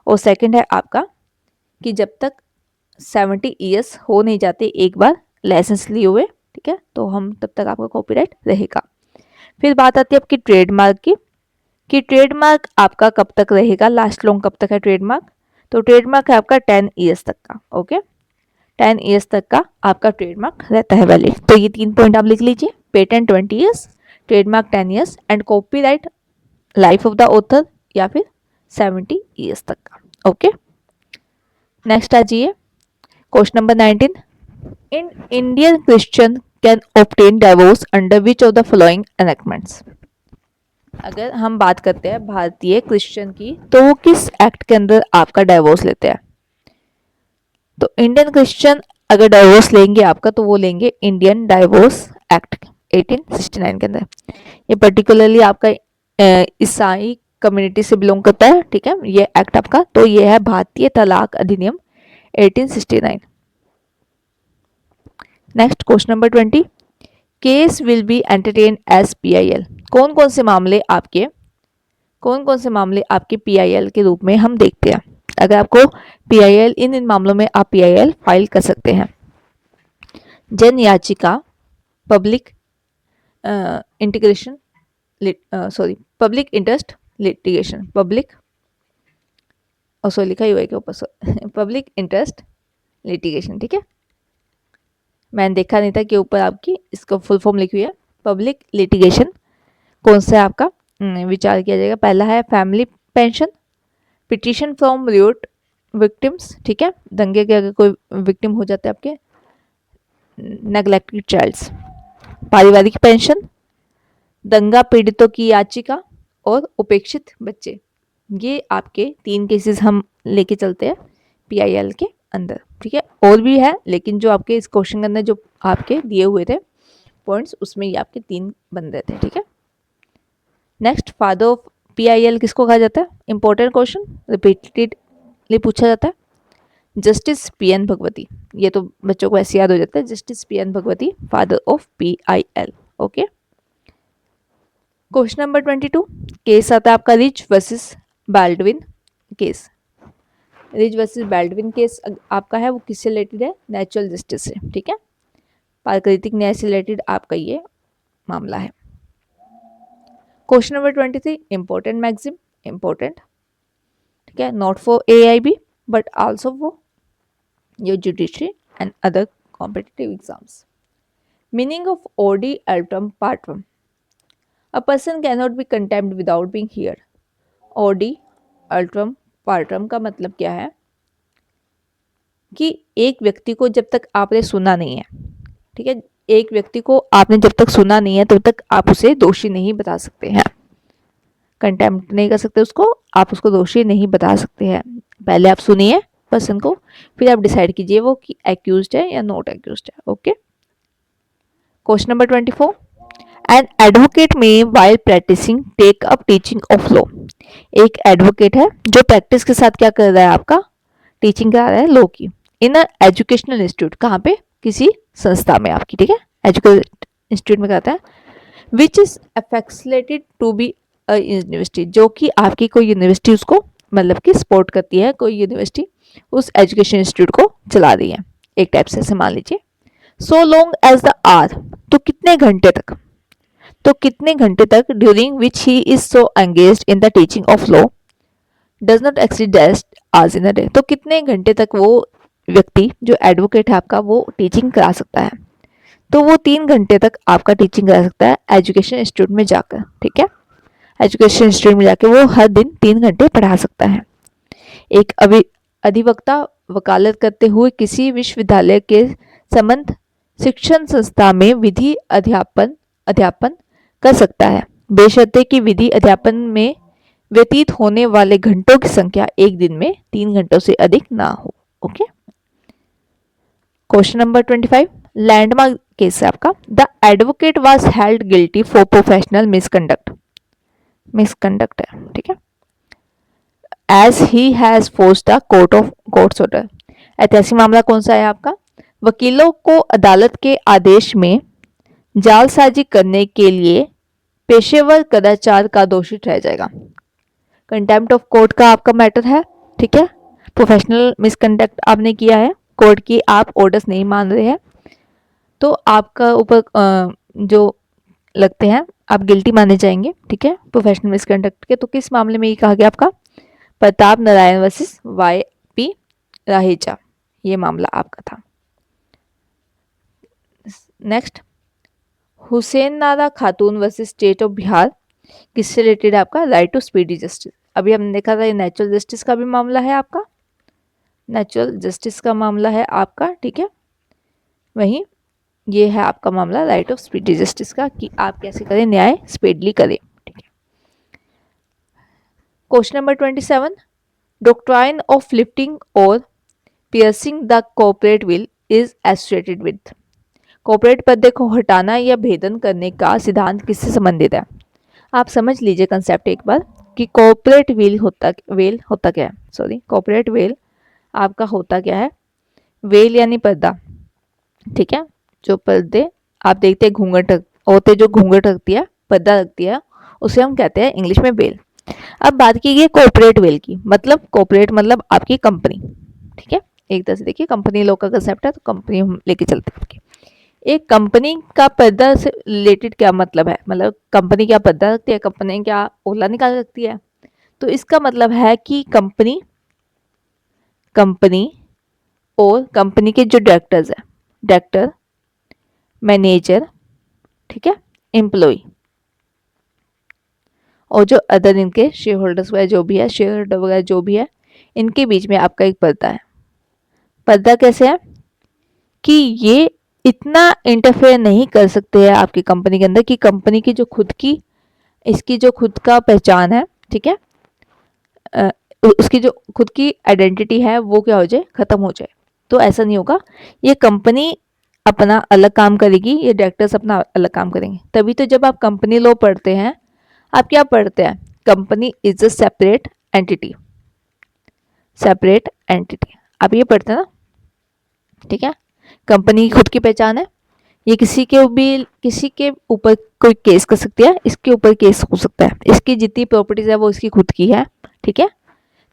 और सेकंड है आपका कि जब तक 70 ईयर्स हो नहीं जाते एक बार लाइसेंस लिए हुए, ठीक है, तो हम तब तक आपका कॉपीराइट रहेगा। फिर बात आती है आपकी ट्रेडमार्क की, कि ट्रेडमार्क आपका कब तक रहेगा, लास्ट लॉन्ग कब तक है ट्रेडमार्क, तो ट्रेडमार्क है आपका 10 ईयर्स तक का। ओके, 10 ईयर्स तक का आपका ट्रेडमार्क रहता है वैलिड। तो ये 3 पॉइंट आप लिख लीजिए, patent 20 years, trademark 10 years and copyright life of the author या फिर 70 ईयर्स तक का। ओके, नेक्स्ट आ जाइए question number 19, in Indian Christian can obtain divorce under which of the following enactments. अगर हम बात करते हैं भारतीय क्रिश्चियन की, तो वो किस एक्ट के अंदर आपका डाइवोर्स लेते हैं। तो इंडियन क्रिश्चियन अगर डाइवोर्स लेंगे आपका, तो वो लेंगे इंडियन डाइवोर्स एक्ट 1869 के अंदर। ये पर्टिकुलरली आपका ईसाई कम्युनिटी से बिलोंग करता है, ठीक है, ये एक्ट आपका, तो ये है भारतीय तलाक अधिनियम 1869। Next question number 20, case will be entertain as PIL। कौन कौन से मामले आपके कौन कौन से मामले आपके पीआईएल के रूप में हम देखते हैं। अगर आपको पीआईएल, इन मामलों में आप पीआईएल फाइल कर सकते हैं। जन याचिका, public integration public interest litigation, लिखा ही हुआ है के ऊपर पब्लिक इंटरेस्ट लिटिगेशन, ठीक है। मैंने देखा नहीं था कि ऊपर आपकी इसका फुल फॉर्म लिखी हुई है। पब्लिक लिटिगेशन कौन सा है आपका विचार किया जाएगा। पहला है family pension, petition from riot victims, ठीक है, दंगे के अगर कोई विक्टिम हो जाते हैं आपके, नेग्लेक्टेड चाइल्ड्स, पारिवारिक पेंशन, दंगा पीड़ितों की याचिका और उपेक्षित बच्चे। ये आपके 3 केसेस हम लेके चलते हैं पीआईएल के अंदर, ठीक है। और भी है, लेकिन जो आपके इस क्वेश्चन के अंदर जो आपके दिए हुए थे पॉइंट्स, उसमें ये आपके 3 बन रहे थे, ठीक है। नेक्स्ट, फादर ऑफ पीआईएल किसको कहा जाता है। इंपॉर्टेंट क्वेश्चन, रिपीटेडली पूछा जाता है। जस्टिस पीएन भगवती, ये तो बच्चों को ऐसे याद हो जाता है, justice PN Bhagwati, father of PIL, okay. Question number 22, case आता है आपका rich versus Baldwin case. Rich versus Baldwin case आपका है वो किससे रिलेटेड है, नेचुरल जस्टिस से, ठीक है, प्राकृतिक न्याय से रिलेटेड आपका ये मामला है। Question number 23, important maxim, important, ठीक है, not for AIB but also for your judiciary and other competitive exams. Meaning of audi alteram partem, a person cannot be condemned without being hear. Audi alteram partem का मतलब क्या है कि एक व्यक्ति को जब तक आपने सुना नहीं है, ठीक है, एक व्यक्ति को आपने जब तक सुना नहीं है तब तक आप उसे दोषी नहीं बता सकते हैं, कंटेम्प्ट नहीं कर सकते उसको, आप उसको दोषी नहीं बता सकते हैं। पहले आप सुनिए पर्सन को, फिर आप डिसाइड कीजिए वो कि एक्यूज्ड है या नॉट एक्यूज्ड है, okay. Question number 24, an advocate may while practising take up teaching of law. एक एडवोकेट है जो प्रैक्टिस के साथ क्या कर रहा है आपका, टीचिंग करा रहा है लॉ की, इन एजुकेशनल इंस्टीट्यूट, कहाँ पे, किसी संस्था में आपकी, ठीक है, एजुकेशनल इंस्टीट्यूट में कहता है, which is affiliated to be a university, जो कि आपकी कोई यूनिवर्सिटी उसको मतलब कि सपोर्ट करती है, कोई यूनिवर्सिटी उस एजुकेशन इंस्टीट्यूट को चला रही है, एक टाइप से मान लीजिए। So long as the are, तो कितने घंटे तक, तो कितने घंटे तक, during which he is so engaged in the teaching of law does not exceed that hours in a day, तो कितने घंटे तक वो व्यक्ति जो एडवोकेट है आपका वो टीचिंग करा सकता है, तो वो 3 घंटे तक आपका टीचिंग करा सकता है एजुकेशन इंस्टीट्यूट में जाकर, ठीक है, एजुकेशन इंस्टीट्यूट में जाकर वो हर दिन 3 घंटे पढ़ा सकता है। एक अधिवक्ता वकालत करते हुए किसी विश्वविद्यालय के संबंध शिक्षण संस्था में विधि अध्यापन कर सकता है, बेशर्ते कि विधि अध्यापन में व्यतीत होने वाले घंटों की संख्या एक दिन में 3 घंटों से अधिक ना हो, okay. Question number 25, landmark case है आपका, the advocate was held guilty for professional misconduct है, ठीक है, as he has forced the court's order. ऐतिहासिक मामला कौन सा है आपका, वकीलों को अदालत के आदेश में जालसाजी करने के लिए पेशेवर कदाचार का दोषी ठहराया जाएगा। कंटेम्प्ट ऑफ कोर्ट का आपका मैटर है, ठीक है, प्रोफेशनल मिसकंडक्ट आपने किया है, कोर्ट की आप ऑर्डर्स नहीं मान रहे हैं, तो आपका ऊपर जो लगते हैं आप गिल्टी माने जाएंगे, ठीक है, प्रोफेशनल मिसकंडक्ट के। तो किस मामले में ये कहा गया आपका, Pratap Narayan versus Y P Raheja, ये मामला आपका था। नेक्स्ट, हुसैन नारा खातून वर्सेस स्टेट ऑफ बिहार, किससे रिलेटेड है आपका, राइट टू स्पीडी जस्टिस। अभी हमने देखा था ये नेचुरल जस्टिस का भी मामला है आपका, नेचुरल जस्टिस का मामला है आपका, ठीक है, वहीं ये है आपका मामला राइट ऑफ स्पीडी जस्टिस का, कि आप कैसे करें, न्याय स्पीडली करें, ठीक है। Question number 27, doctrine of lifting और piercing the corporate veil is associated with. Corporate पर्दे को हटाना या भेदन करने का सिद्धांत किससे संबंधित है। आप समझ लीजिए कंसेप्ट एक बार कि कॉर्पोरेट वेल होता क्या है, सॉरी, कॉर्पोरेट वेल आपका होता क्या है, वेल यानी पर्दा, ठीक है, जो पर्दे आप देखते हैं घूंघट औरतें जो घूंघट रखती है, पर्दा रखती है, उसे हम कहते हैं इंग्लिश में वेल। अब बात कीजिए कॉर्पोरेट वेल की, मतलब कॉर्पोरेट मतलब आपकी कंपनी, ठीक है। एक तरह से देखिए कंपनी लॉ का कंसेप्ट है, तो कंपनी हम लेके चलते हैं आपकी। एक कंपनी का पर्दा से रिलेटेड क्या मतलब है, मतलब कंपनी क्या पर्दा रखती है, कंपनी क्या ओला निकाल सकती है। तो इसका मतलब है कि कंपनी कंपनी और कंपनी के जो डायरेक्टर्स हैं, डायरेक्टर, मैनेजर, ठीक है, एम्प्लॉय और जो अदर इनके शेयर होल्डर्स वगैरह जो भी है, शेयर होल्डर वगैरह जो भी है, इनके बीच में आपका एक पर्दा है। पर्दा कैसे है कि ये इतना इंटरफेयर नहीं कर सकते हैं आपकी कंपनी के अंदर कि कंपनी की जो खुद की, इसकी जो खुद का पहचान है, ठीक है, अ, उसकी जो खुद की आइडेंटिटी है वो क्या हो जाए, खत्म हो जाए। तो ऐसा नहीं होगा, ये कंपनी अपना अलग काम करेगी, ये डायरेक्टर्स अपना अलग काम करेंगे। तभी तो जब आप कंपनी लॉ पढ़ते हैं, आप क्या पढ़ते हैं, company is a separate entity, separate entity आप ये पढ़ते हैं ना, ठीक है। कंपनी की खुद की पहचान है, ये किसी के ऊपर कोई केस कर सकती है, इसके ऊपर केस हो सकता है, इसकी जितनी प्रॉपर्टीज है वो इसकी खुद की है, ठीक है।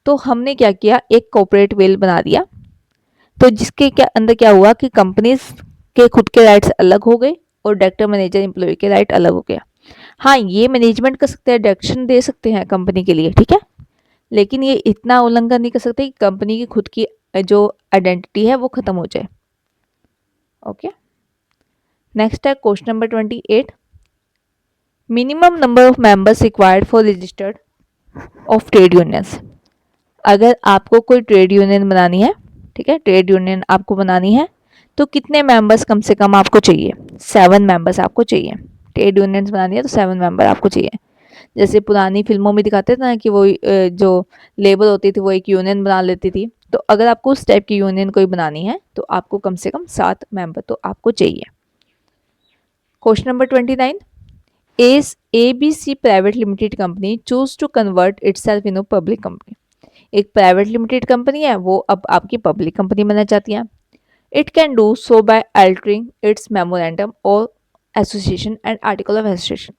तो हमने क्या किया, एक कॉर्पोरेट वेल बना दिया, तो जिसके क्या अंदर क्या हुआ कि कंपनीज के खुद के राइट्स अलग हो गए और डायरेक्टर मैनेजर एम्प्लॉय के राइट अलग हो गया। हाँ, ये मैनेजमेंट कर सकते हैं, डायरेक्शन दे सकते हैं कंपनी के लिए, ठीक है, लेकिन ये इतना उल्लंघन नहीं कर सकते कि कंपनी की खुद की जो आइडेंटिटी है वो खत्म हो जाए। ओके, नेक्स्ट है question number 28, minimum number of members required for registered of trade unions. अगर आपको कोई ट्रेड यूनियन बनानी है, ठीक है, ट्रेड यूनियन आपको बनानी है, तो कितने मेंबर्स कम से कम आपको चाहिए, 7 मेंबर्स आपको चाहिए। ट्रेड यूनियंस बनानी है तो 7 मेंबर आपको चाहिए। जैसे पुरानी फिल्मों में दिखाते थे ना कि वो जो लेबर होती थी वो एक यूनियन बना लेती थी, तो अगर आपको उस टाइप की यूनियन कोई बनानी है तो आपको कम से कम 7 मेंबर तो आपको चाहिए। Question number 29, is ABC private limited company choose to convert itself in public company. एक प्राइवेट लिमिटेड कंपनी है, वो अब आपकी पब्लिक कंपनी बनना चाहती है। It can do so by altering its memorandum और association and article of association.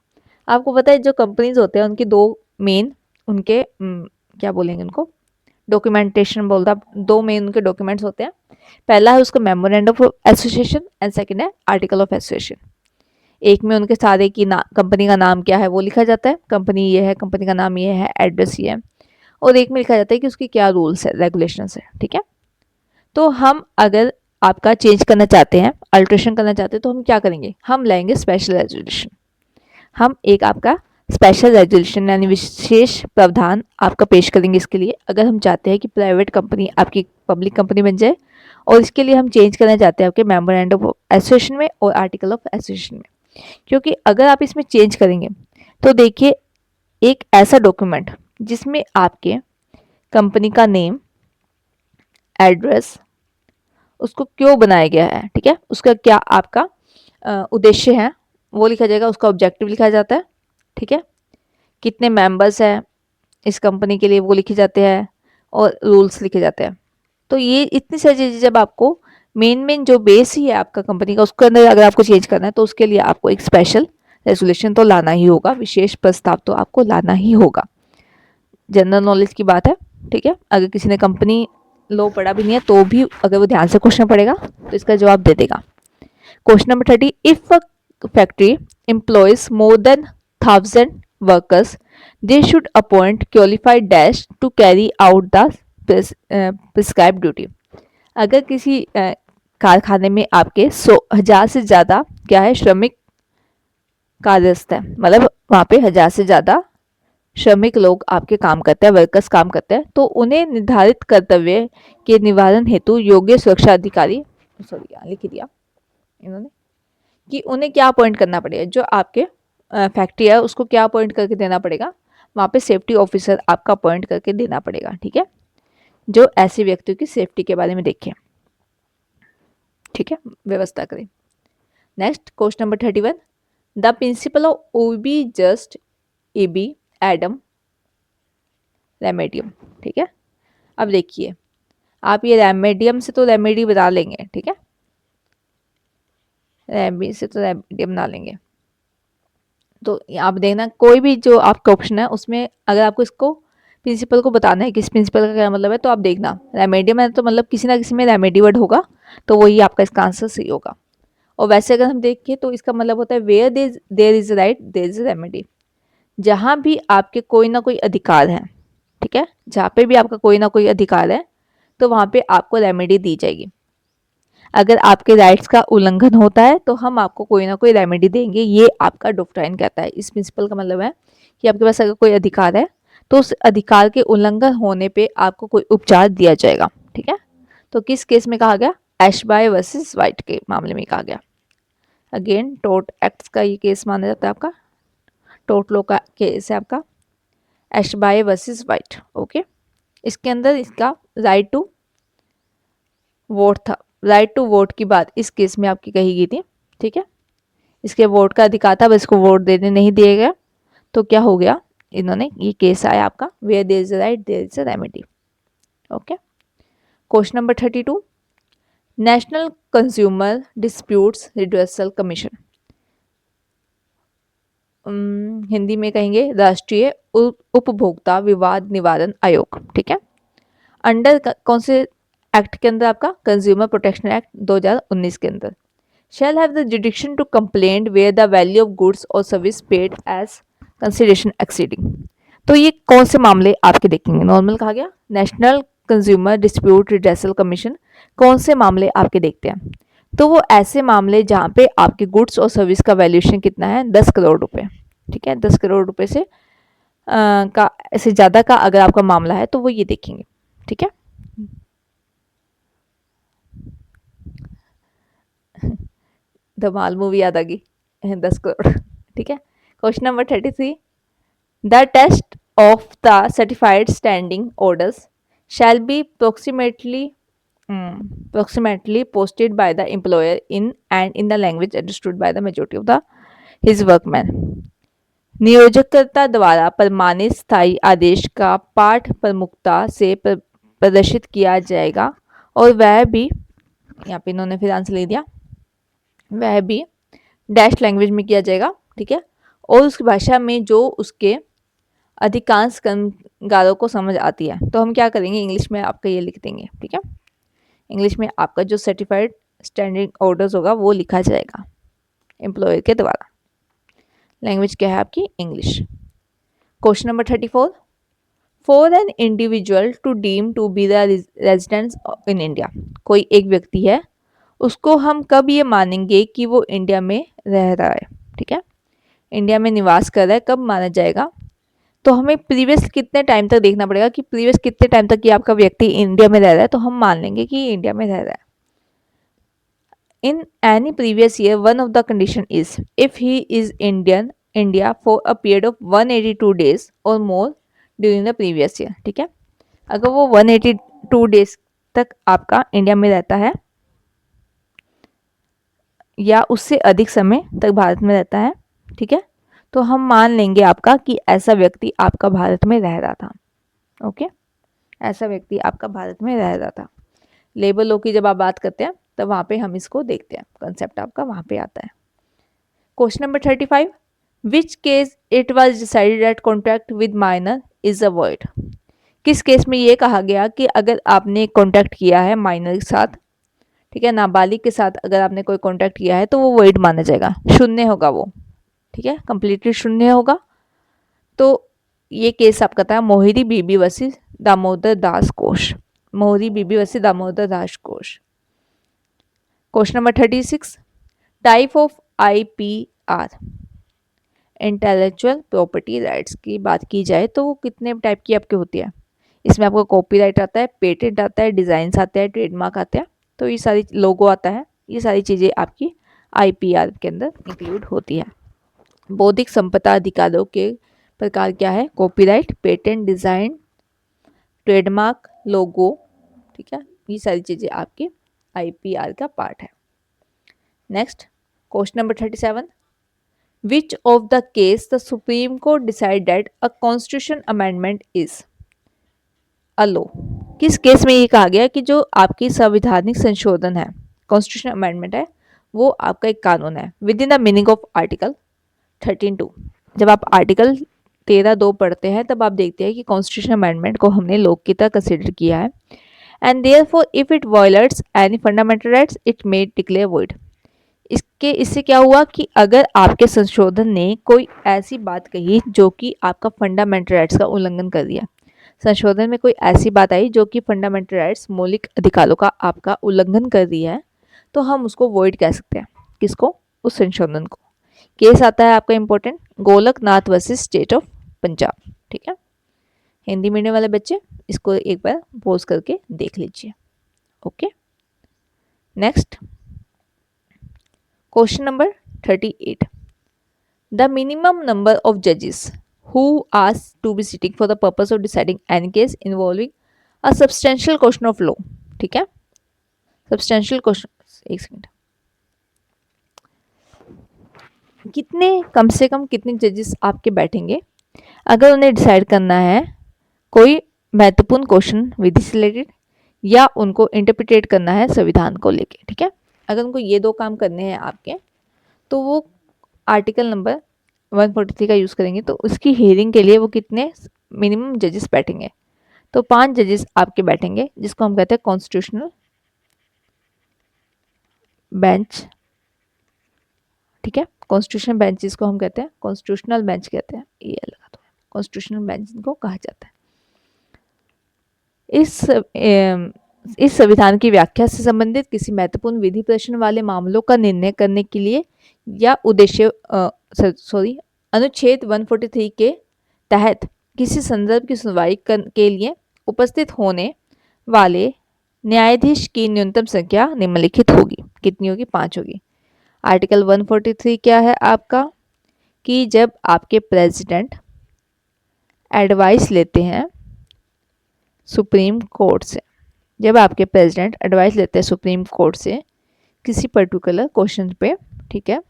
आपको पता है जो कंपनीज होते हैं उनकी दो मेन, उनके क्या बोलेंगे उनको, डॉक्यूमेंटेशन बोलता, दो मेन उनके डॉक्यूमेंट्स होते हैं। पहला है उसका memorandum of association and second है आर्टिकल ऑफ एसोसिएशन। एक में उनके सारे की कंपनी का नाम क्या है वो लिखा जाता है, कंपनी ये है, कंपनी का नाम ये है, एड्रेस ये है, और एक में लिखा जाता है कि उसकी क्या रूल्स है, रेगुलेशंस है, ठीक है। तो हम अगर आपका चेंज करना चाहते हैं, अल्ट्रेशन करना चाहते हैं, तो हम क्या करेंगे, हम लाएंगे स्पेशल रेजोल्यूशन। हम एक आपका स्पेशल रेजोल्यूशन यानी विशेष प्रावधान आपका पेश करेंगे इसके लिए, अगर हम चाहते हैं कि प्राइवेट कंपनी आपकी पब्लिक कंपनी बन जाए, और इसके लिए हम चेंज करना चाहते हैं आपके मेमोरेंडम ऑफ एसोसिएशन में और आर्टिकल ऑफ एसोसिएशन में। क्योंकि अगर आप इसमें चेंज करेंगे तो देखिए, एक ऐसा डॉक्यूमेंट जिसमें आपके कंपनी का नेम, एड्रेस, उसको क्यों बनाया गया है, ठीक है, उसका क्या आपका उद्देश्य है वो लिखा जाएगा, उसका ऑब्जेक्टिव लिखा जाता है, ठीक है, कितने मेंबर्स हैं इस कंपनी के लिए वो लिखे जाते हैं, और रूल्स लिखे जाते हैं। तो ये इतनी सारी चीज़ें जब आपको मेन जो बेस ही है आपका कंपनी का, उसके अंदर अगर आपको चेंज करना है तो उसके लिए आपको एक स्पेशल रेजोल्यूशन तो लाना ही होगा, विशेष प्रस्ताव तो आपको लाना ही होगा। जनरल नॉलेज की बात है, ठीक है, अगर किसी ने कंपनी लॉ पढ़ा भी नहीं है तो भी अगर वो ध्यान से क्वेश्चन पढ़ेगा तो इसका जवाब दे देगा। Question number 30, if a factory employees more than 1000 workers, they should appoint qualified dash to carry out the prescribed duty। अगर किसी कारखाने में आपके 100,000 से ज़्यादा क्या है, श्रमिक कार्यस्थ है, मतलब वहाँ पे 1000 से ज़्यादा श्रमिक लोग आपके काम करते हैं, वर्कर्स काम करते हैं, तो उन्हें निर्धारित कर्तव्य के निवारण हेतु योग्य सुरक्षा अधिकारी, सॉरी यहाँ लिख दिया इन्होंने, कि उन्हें क्या अपॉइंट करना पड़ेगा, जो आपके फैक्ट्री है उसको क्या अपॉइंट करके देना पड़ेगा, वहाँ पे सेफ्टी ऑफिसर आपका अपॉइंट करके देना पड़ेगा, ठीक है, जो ऐसे व्यक्तियों की सेफ्टी के बारे में देखें, ठीक है, व्यवस्था करें। Next question number 31, the principle of ओबी जस्ट एबी एडम रेमेडियम, ठीक है। अब देखिए, आप ये रेमेडियम से तो रेमेडी बना लेंगे, ठीक है, रेमी से तो रेमेडियम बना लेंगे, तो आप देखना कोई भी जो आपका ऑप्शन है उसमें अगर आपको इसको प्रिंसिपल को बताना है कि इस प्रिंसिपल का क्या मतलब है, तो आप देखना रेमेडी में तो मतलब किसी ना किसी में रेमेडी वर्ड होगा, तो वही आपका इसका आंसर सही होगा। और वैसे अगर हम देखें तो इसका मतलब होता है where there is right there is remedy. जहाँ भी आपके कोई ना कोई अधिकार है, ठीक है, जहाँ पे भी आपका कोई ना कोई अधिकार है तो वहाँ पे आपको रेमेडी दी जाएगी। अगर आपके राइट्स का उल्लंघन होता है तो हम आपको कोई ना कोई रेमेडी देंगे, ये आपका डॉक्ट्राइन कहता है। इस प्रिंसिपल का मतलब है कि आपके पास अगर कोई अधिकार है तो उस अधिकार के उल्लंघन होने पे आपको कोई उपचार दिया जाएगा, ठीक है। तो किस केस में कहा गया? एशबाय वर्सेस वाइट के मामले में कहा गया। अगेन टोर्ट एक्ट का ये केस माना जाता है आपका, टोर्ट लॉ का केस है आपका, एशबाय वर्सेस वाइट। ओके, इसके अंदर इसका राइट टू वोट था, राइट टू वोट की बात इस केस में आपकी कही गई थी, ठीक है। इसके वोट का अधिकार था, बस इसको वोट देने नहीं दिया गया, तो क्या हो गया, इन्होंने ये केस आया आपका where there is a right there is a remedy. Okay, question number 32, national consumer disputes redressal commission, Hindi में कहेंगे राष्ट्रीय उपभोक्ता विवाद निवारण आयोग, ठीक है। अंडर कौन से एक्ट के अंदर? आपका कंज्यूमर प्रोटेक्शन एक्ट 2019 के अंदर। shall have the jurisdiction to complain where the value of goods or service paid as consideration exceeding। तो ये कौन से मामले आपके देखेंगे? नॉर्मल कहा गया, national consumer dispute redressal commission कौन से मामले आपके देखते हैं? तो वो ऐसे मामले जहाँ पे आपके गुड्स और सर्विस का वैल्यूएशन कितना है? 10 करोड़ रुपए, ठीक है। 10 करोड़ रुपए से का ऐसे ज़्यादा का अगर आपका मामला है तो वो ये देखेंगे, ठीक है। धमाल मूवी याद आ गई, 10 करोड़, ठीक है। Question number 33, the test of the certified standing orders shall be approximately posted by the employer in the language understood by the majority of his workmen। नियोजककर्ता द्वारा प्रमाणित स्थायी आदेश का पाठ प्रमुखता से प्रदर्शित किया जाएगा और वह भी, यहाँ पे इन्होंने फिर आंसर ले दिया, वह भी डैश लैंग्वेज में किया जाएगा, ठीक है। और उस भाषा में जो उसके अधिकांश कामगारों को समझ आती है। तो हम क्या करेंगे, इंग्लिश में आपका ये लिख देंगे, ठीक है। इंग्लिश में आपका जो सर्टिफाइड स्टैंडिंग ऑर्डर्स होगा वो लिखा जाएगा एम्प्लॉयर के द्वारा। लैंग्वेज क्या है आपकी? English. Question number 34, for an individual to deem to be the residence in India, कोई एक व्यक्ति है, उसको हम कब ये मानेंगे कि वो इंडिया में रह रहा है, ठीक है, इंडिया में निवास कर रहा है, कब माना जाएगा? तो हमें प्रीवियस कितने टाइम तक देखना पड़ेगा कि प्रीवियस कितने टाइम तक ये आपका व्यक्ति इंडिया में रह रहा है, तो हम मान लेंगे कि ये इंडिया में रह रहा है। In any previous year one of the condition is if he is India for a period of 182 days or more during the previous year, ठीक है। अगर वो 182 डेज तक आपका इंडिया में रहता है या उससे अधिक समय तक भारत में रहता है, ठीक है, तो हम मान लेंगे आपका कि ऐसा व्यक्ति आपका भारत में रह रहा था। ओके, ऐसा व्यक्ति आपका भारत में रह रहा था। लेबर लॉ की जब आप बात करते हैं तब वहाँ पे हम इसको देखते हैं, कंसेप्ट आपका वहाँ पे आता है। Question number 35, which case it was decided that contract with minor is a void. किस केस में ये कहा गया कि अगर आपने कॉन्ट्रैक्ट किया है माइनर के साथ, ठीक है, नाबालिग के साथ अगर आपने कोई कॉन्ट्रैक्ट किया है तो वो वॉइड माना जाएगा, शून्य होगा वो, ठीक है, कंप्लीटली शून्य होगा। तो ये केस आपका था मोहिरी बीबी वर्सेस दामोदर दास कोश, मोहरी बीबी वर्सेस दामोदर दास कोश। Question number 36, type of IPR, intellectual property rights की बात की जाए तो वो कितने टाइप की आपकी होती है? इसमें आपको कॉपीराइट आता है, पेटेंट आता है, डिज़ाइंस आते हैं, ट्रेडमार्क आते हैं, तो ये सारी लोगो आता है, ये सारी चीज़ें आपकी आईपीआर के अंदर इंक्लूड होती है। बौद्धिक संपदा अधिकारों के प्रकार क्या है? कॉपीराइट, पेटेंट, डिज़ाइन, ट्रेडमार्क, लोगो, ठीक है, ये सारी चीज़ें आपकी आईपीआर का पार्ट है। Next question number 37, which of the case the supreme court decide that a constitution amendment is a law. किस केस में ये कहा गया कि जो आपकी संवैधानिक संशोधन है, कॉन्स्टिट्यूशन अमेंडमेंट है, वो आपका एक कानून है with in the meaning of article 13(2)। जब आप आर्टिकल 13(2) पढ़ते हैं तब आप देखते हैं कि कॉन्स्टिट्यूशन अमेंडमेंट को हमने लोक की तरह कंसिडर किया है, and therefore if it violets any fundamental rights it may declare void. इससे क्या हुआ कि अगर आपके संशोधन ने कोई ऐसी बात कही जो कि आपका फंडामेंटल राइट्स का उल्लंघन कर दिया, संशोधन में कोई ऐसी बात आई जो कि फंडामेंटल राइट्स मौलिक अधिकारों का आपका उल्लंघन कर दिया है, तो हम उसको वॉइड कह सकते हैं। किसको? उस संशोधन को। केस आता है आपका important, Golaknath versus state of Punjab. ठीक है, हिंदी मीडियम वाले बच्चे इसको एक बार पॉज करके देख लीजिए। Okay, next question number 38। The minimum number of जजेस who asked to be sitting for the purpose of deciding any case involving a substantial question of law। ठीक है, सब्सटेंशियल क्वेश्चन, एक सेकंड, कितने कम से कम कितने जजेस आपके बैठेंगे अगर उन्हें डिसाइड करना है कोई महत्वपूर्ण क्वेश्चन विधि से रिलेटेड या उनको इंटरप्रिटेट करना है संविधान को लेके। ठीक है, अगर उनको ये दो काम करने हैं आपके, तो वो आर्टिकल नंबर 143 का यूज़ करेंगे। तो उसकी हियरिंग के लिए वो कितने मिनिमम जजेस बैठेंगे? तो 5 जजेस आपके बैठेंगे, जिसको हम कहते हैं कॉन्स्टिट्यूशनल बेंच। ठीक है, कॉन्स्टिट्यूशनल बेंच जिसको हम कहते हैं, कॉन्स्टिट्यूशनल बेंच कहते हैं, ये लगा दो, कॉन्स्टिट्यूशनल बेंच इनको कहा जाता है। इस संविधान की व्याख्या से संबंधित किसी महत्वपूर्ण विधि प्रश्न वाले मामलों का निर्णय करने के लिए या उद्देश्य अनुच्छेद 143 के तहत किसी संदर्भ की सुनवाई के लिए उपस्थित होने वाले न्यायाधीश की न्यूनतम संख्या निम्नलिखित होगी। कितनी होगी? 5 होगी। आर्टिकल 143 क्या है आपका, कि जब आपके प्रेसिडेंट एडवाइस लेते हैं सुप्रीम कोर्ट से, जब आपके प्रेसिडेंट एडवाइस लेते हैं सुप्रीम कोर्ट से किसी पर्टिकुलर क्वेश्चन पे, ठीक है,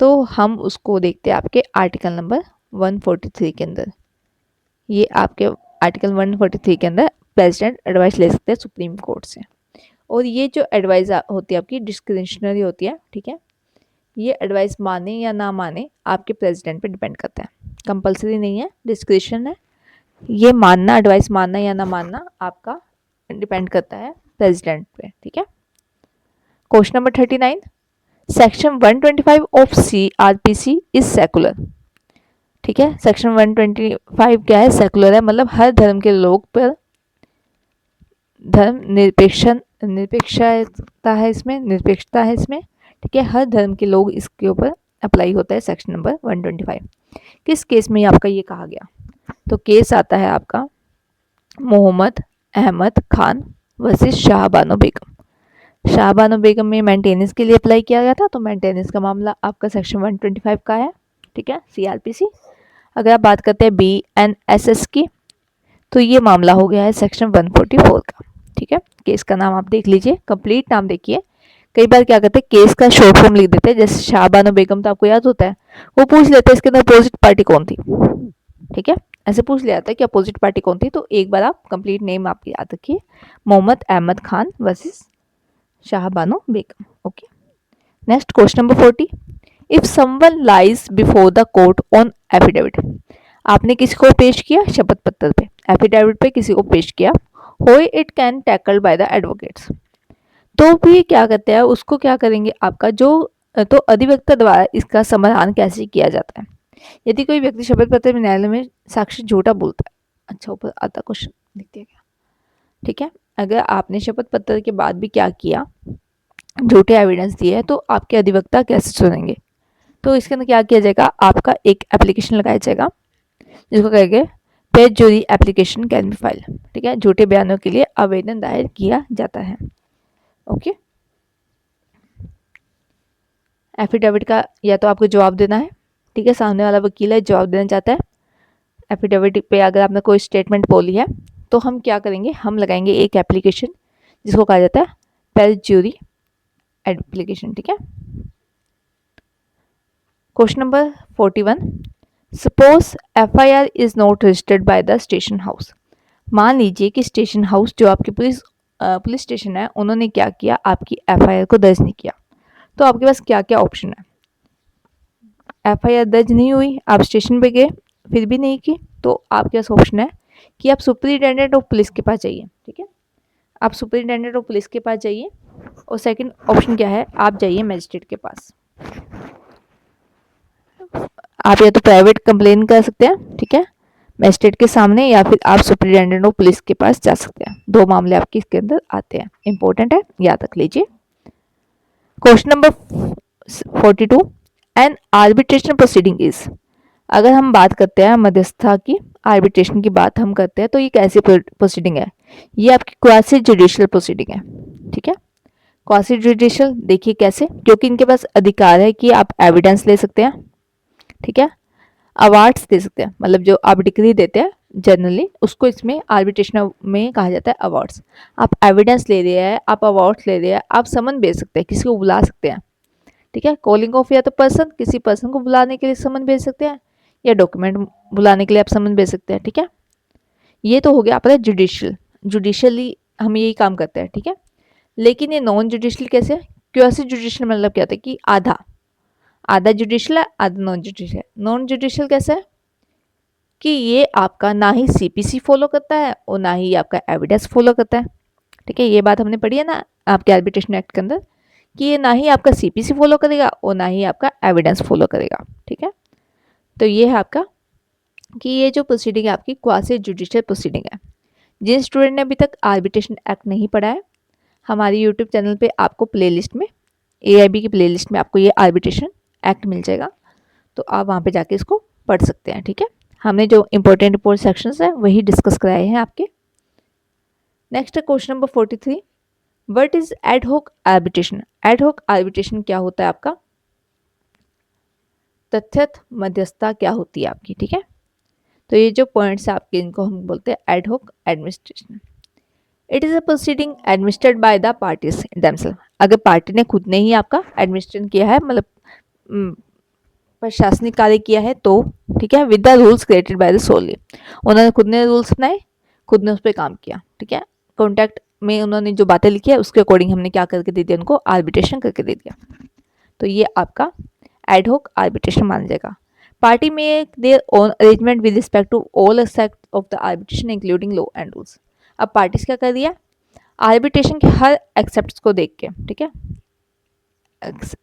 तो हम उसको देखते हैं आपके आर्टिकल नंबर 143 के अंदर। ये आपके आर्टिकल 143 के अंदर प्रेसिडेंट एडवाइस ले सकते हैं सुप्रीम कोर्ट से, और ये जो एडवाइस होती है आपकी डिस्क्रिशनरी होती है। ठीक है, ये एडवाइस माने या ना माने आपके प्रेसिडेंट पे डिपेंड करता है, कंपलसरी नहीं है, डिस्क्रिशन है। ये मानना, एडवाइस मानना या ना मानना आपका डिपेंड करता है प्रेसिडेंट पे। ठीक है, question number 39। Section 125 of CRPC is secular. ठीक है, सेक्शन 125 क्या है? सेकुलर है, मतलब हर धर्म के लोग पर धर्म निरपेक्षता है इसमें, निरपेक्षता है इसमें। ठीक है, हर धर्म के लोग इसके ऊपर अप्लाई होता है सेक्शन नंबर 125। किस केस में आपका ये कहा गया? तो केस आता है आपका मोहम्मद अहमद खान वर्सेस शाहबानो बेगम। शाहबानो बेगम में मेंटेनेंस के लिए अप्लाई किया गया था, तो मेंटेनेंस का मामला आपका सेक्शन 125 का है। ठीक है, CRPC। अगर आप बात करते हैं BNSS की, तो ये मामला हो गया है सेक्शन 144 का। ठीक है, केस का नाम आप देख लीजिए, कंप्लीट नाम देखिए। कई बार क्या करते हैं, केस का शॉर्ट फॉर्म लिख देते हैं, जैसे शाहबानो बेगम तो आपको याद होता है, वो पूछ लेते हैं इसके अंदर अपोजिट पार्टी कौन थी। ठीक है, ऐसे पूछ लिया जाता है कि अपोजिट पार्टी कौन थी, तो एक बार आप कंप्लीट नेम आप याद रखिए, Mohammad Ahmad Khan versus Shah Bano Begum. Okay, next question number 40। If someone lies before the court on affidavit, आपने किसी को पेश किया शपथ पत्र पे, एफिडेविट पे किसी को पेश किया, हो it can tackled by the advocates, तो भी क्या कहते हैं उसको, क्या करेंगे आपका जो, तो अधिवक्ता द्वारा इसका समाधान कैसे किया जाता है? यदि कोई व्यक्ति शपथ पत्र में न्यायालय में साक्षी झूठा बोलता है, अच्छा ऊपर आता क्वेश्चन लिख दिया गया। ठीक है, अगर आपने शपथ पत्र के बाद भी क्या किया, झूठे एविडेंस दिए है, तो आपके अधिवक्ता कैसे सुनेंगे? तो इसके अंदर क्या किया जाएगा, आपका एक एप्लीकेशन लगाया जाएगा जिसको कहेंगे perjury application can be file. ठीक है, झूठे बयानों के लिए आवेदन दायर किया जाता है। ओके, एफिडेविट का या तो आपको जवाब देना है, ठीक है, सामने वाला वकील है जवाब देना चाहता है, एफिडेविट पे अगर आपने कोई स्टेटमेंट बोली है, तो हम क्या करेंगे, हम लगाएंगे एक एप्लीकेशन जिसको कहा जाता है पेज जूरी एप्लीकेशन। ठीक है, question number 41। Suppose FIR is not registered by the station house. मान लीजिए कि स्टेशन हाउस जो आपकी पुलिस स्टेशन है, उन्होंने क्या किया, आपकी FIR को दर्ज नहीं किया, तो आपके पास क्या क्या ऑप्शन है? एफआईआर दर्ज नहीं हुई, आप स्टेशन पे गए फिर भी नहीं की, तो आपके पास ऑप्शन है कि आप सुपरिटेंडेंट ऑफ पुलिस के पास जाइए। ठीक है, आप सुपरिटेंडेंट ऑफ पुलिस के पास जाइए। और सेकंड ऑप्शन क्या है, आप जाइए मजिस्ट्रेट के पास। आप या तो प्राइवेट कंप्लेन कर सकते हैं, ठीक है, मजिस्ट्रेट के सामने, या फिर आप सुपरिटेंडेंट ऑफ पुलिस के पास जा सकते हैं। दो मामले आपके इसके अंदर आते हैं, इंपॉर्टेंट है, याद रख लीजिए। Question number 42, N arbitration proceeding is. अगर हम बात करते हैं मध्यस्थता की, आर्बिट्रेशन की बात हम करते हैं, तो ये कैसी प्रोसीडिंग है, ये आपकी क्वासी जुडिशियल प्रोसीडिंग है। ठीक है, क्वासी जुडिशियल देखिए कैसे, क्योंकि इनके पास अधिकार है कि आप एविडेंस ले सकते हैं, ठीक है, अवार्ड्स दे सकते हैं, मतलब जो आप डिग्री देते हैं जनरली उसको इसमें आर्बिट्रेशन में कहा जाता है अवार्ड्स। आप एविडेंस ले रहे हैं, आप अवार्ड्स ले रहे हैं, आप समन भेज सकते हैं, किसी को बुला सकते हैं। ठीक है, कॉलिंग ऑफ या तो पर्सन, किसी पर्सन को बुलाने के लिए समन भेज सकते हैं, या डॉक्यूमेंट बुलाने के लिए आप समन भेज सकते हैं। ठीक है, ये तो हो गया आपका जुडिशियल, जुडिशियली हम यही काम करते हैं। ठीक है, लेकिन ये नॉन जुडिशियल कैसे है, क्वासी जुडिशियल मतलब क्या होता है कि आधा आधा जुडिशियल है, आधा नॉन जुडिशियल। नॉन जुडिशियल कैसे है कि ये आपका ना ही सीपीसी फॉलो करता है और ना ही आपका एविडेंस फॉलो करता है। ठीक है, ये बात हमने पढ़ी है ना आपके आर्बिट्रेशन एक्ट के अंदर, कि ये ना ही आपका सीपीसी फॉलो करेगा और ना ही आपका एविडेंस फॉलो करेगा। ठीक है, तो ये है आपका कि ये जो प्रोसीडिंग है आपकी क्वासी जुडिशियल प्रोसीडिंग है। जिन स्टूडेंट ने अभी तक आर्बिट्रेशन एक्ट नहीं पढ़ा है, हमारी यूट्यूब चैनल पे आपको प्लेलिस्ट में, एआईबी की प्लेलिस्ट में आपको ये आर्बिट्रेशन एक्ट मिल जाएगा, तो आप वहाँ पे जाके इसको पढ़ सकते हैं। ठीक है, हमने जो इंपॉर्टेंट इंपॉर्टेंट सेक्शंस हैं वही डिस्कस कराए हैं आपके। नेक्स्ट है question number 43, what is ad hoc arbitration. Ad hoc arbitration क्या होता है आपका, तथ्यत मध्यस्थता क्या होती है आपकी। ठीक है, तो ये जो पॉइंट्स आपके इनको हम बोलते हैं ad hoc administration. It is a proceeding administered by the parties themselves. अगर पार्टी ने खुद ने ही आपका एडमिनिस्ट्रेशन किया है, मतलब प्रशासनिक कार्य किया है, तो ठीक है, with the rules created by the सोली, उन्होंने खुद ने रूल्स बनाए, खुद ने उस पर काम किया। ठीक है, कॉन्ट्रैक्ट में उन्होंने जो बातें लिखी है उसके अकॉर्डिंग हमने क्या करके दे दिया, उनको आर्बिट्रेशन करके दे दिया, तो ये आपका एड हॉक आर्बिट्रेशन माना जाएगा। Party make their own arrangement with respect to all aspect of the arbitration including law and rules. अब पार्टीज क्या कर दिया, आर्बिट्रेशन के हर एक्सेप्ट्स को देख के, ठीक है,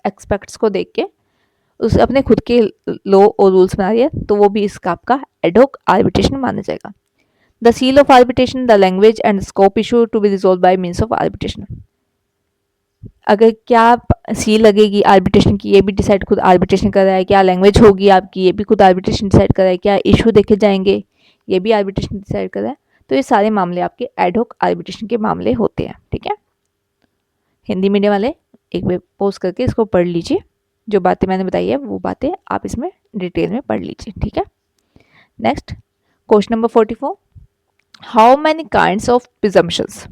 एक्सपेक्ट्स को देख के उस अपने खुद के लॉ और रूल्स बना दिया, तो वो भी इसका आपका एड हॉक आर्बिट्रेशन माना जाएगा। The seal of arbitration, the language and scope issue to be resolve by means of arbitration. अगर क्या सील लगेगी आर्बिट्रेशन की, ये भी डिसाइड खुद आर्बिट्रेशन कर रहा है, क्या लैंग्वेज होगी आपकी, ये भी खुद आर्बिट्रेशन डिसाइड कर रहा है, क्या इशू देखे जाएंगे, ये भी आर्बिट्रेशन डिसाइड कर रहा है, तो ये सारे मामले आपके एड हॉक आर्बिट्रेशन के मामले होते हैं। ठीक है, हिंदी मीडियम वाले एक बार पोस्ट करके इसको पढ़ लीजिए, जो बातें मैंने बताई है वो बातें आप इसमें डिटेल में पढ़ लीजिए। ठीक है, next question number 44, how many kinds of presumptions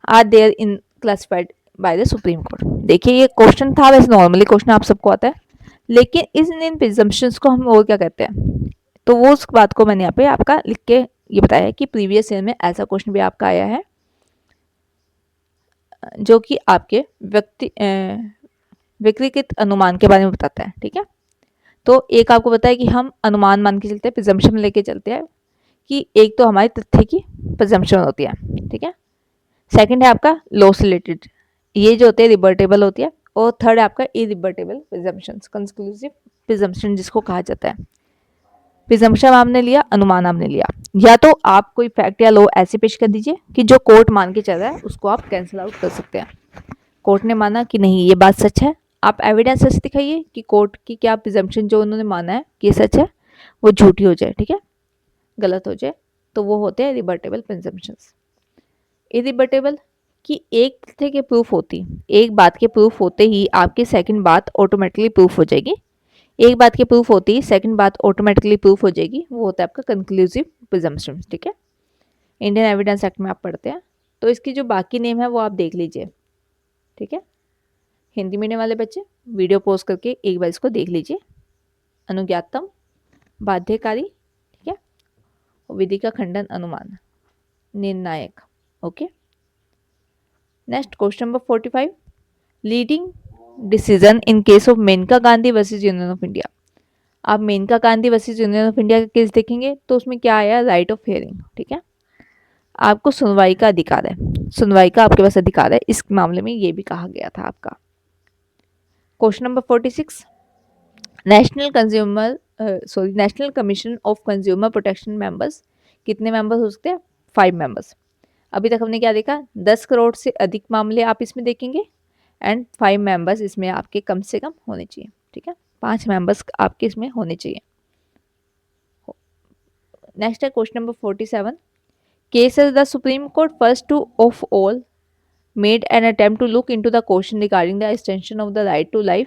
are there in classified by the supreme court. देखिए ये क्वेश्चन था, वैसे नॉर्मली क्वेश्चन आप सबको आता है, लेकिन इन प्रिजम्पशंस को हम और क्या कहते हैं, तो वो उस बात को मैंने यहाँ पे आपका लिख के ये बताया है कि प्रीवियस ईयर में ऐसा क्वेश्चन भी आपका आया है जो कि आपके व्यक्तिगत अनुमान के बारे में बताता है। ठीक है, तो एक आपको पता है कि हम अनुमान मान के चलते हैं, प्रिजम्पशन लेके चलते हैं, कि एक तो हमारे तथ्य की प्रिजम्पशन होती है। ठीक है, सेकंड है आपका लॉस रिलेटेड, ये जो होते हैं रिवर्टेबल होती है, और थर्ड है आपका इरिवर्टेबल प्रिजम्पशंस, कंक्लूसिव प्रिजम्पशन जिसको कहा जाता है। प्रिजम्पशन आपने लिया, अनुमान आपने लिया, या तो आप कोई फैक्ट या लॉ ऐसे पेश कर दीजिए कि जो कोर्ट मान के चल रहा है उसको आप कैंसिल आउट कर सकते हैं। कोर्ट ने माना कि नहीं ये बात सच है, आप एविडेंस ऐसे दिखाइए कि कोर्ट की क्या प्रिजम्पशन जो उन्होंने माना है कि सच है वो झूठी हो जाए, ठीक है, गलत हो जाए, तो वो होते हैं रिवर्टेबल प्रिजम्पशंस। इरिवर्टेबल कि एक तथ्य के प्रूफ होती, एक बात के प्रूफ होते ही आपकी सेकंड बात ऑटोमेटिकली प्रूफ हो जाएगी, एक बात के प्रूफ होती ही सेकंड बात ऑटोमेटिकली प्रूफ हो जाएगी, वो होता है आपका कंक्लूसिव प्रिजम्पशन। ठीक है, इंडियन एविडेंस एक्ट में आप पढ़ते हैं, तो इसकी जो बाकी नेम है वो आप देख लीजिए। ठीक है, हिंदी मीडियम वाले बच्चे वीडियो पॉज करके एक बार इसको देख लीजिए। अनुज्ञातम, बाध्यकारी, ठीक है, विधि का खंडन, अनुमान, निर्णायक। Okay, next question number 45, leading decision in case of Maneka Gandhi versus union of India. आप Maneka Gandhi versus union of India का केस देखेंगे तो उसमें क्या आया, राइट ऑफ हियरिंग। ठीक है, आपको सुनवाई का अधिकार है, सुनवाई का आपके पास अधिकार है, इस मामले में ये भी कहा गया था आपका। Question number 46, national consumer national commission of consumer protection members कितने मेंबर्स हो सकते हैं, 5 मेंबर्स। अभी तक हमने क्या देखा, 10 करोड़ से अधिक मामले आप इसमें देखेंगे एंड 5 मेंबर्स इसमें आपके कम से कम होने चाहिए। ठीक है, 5 मेंबर्स आपके इसमें होने चाहिए। नेक्स्ट है question number 47, cases the Supreme Court first to of all made an attempt to look into the question regarding the extension of the right to life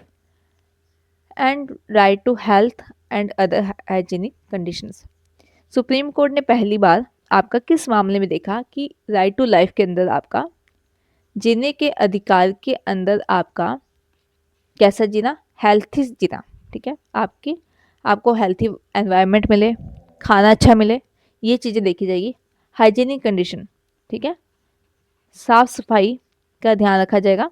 and right to health and other hygienic conditions। Supreme court ने पहली बार आपका किस मामले में देखा कि right to life के अंदर आपका जीने के अधिकार के अंदर आपका कैसा जीना, हेल्थी जीना। ठीक है, आपको हेल्थी एनवायरनमेंट मिले, खाना अच्छा मिले, ये चीज़ें देखी जाएगी। हाइजीनिक कंडीशन, ठीक है, साफ सफाई का ध्यान रखा जाएगा।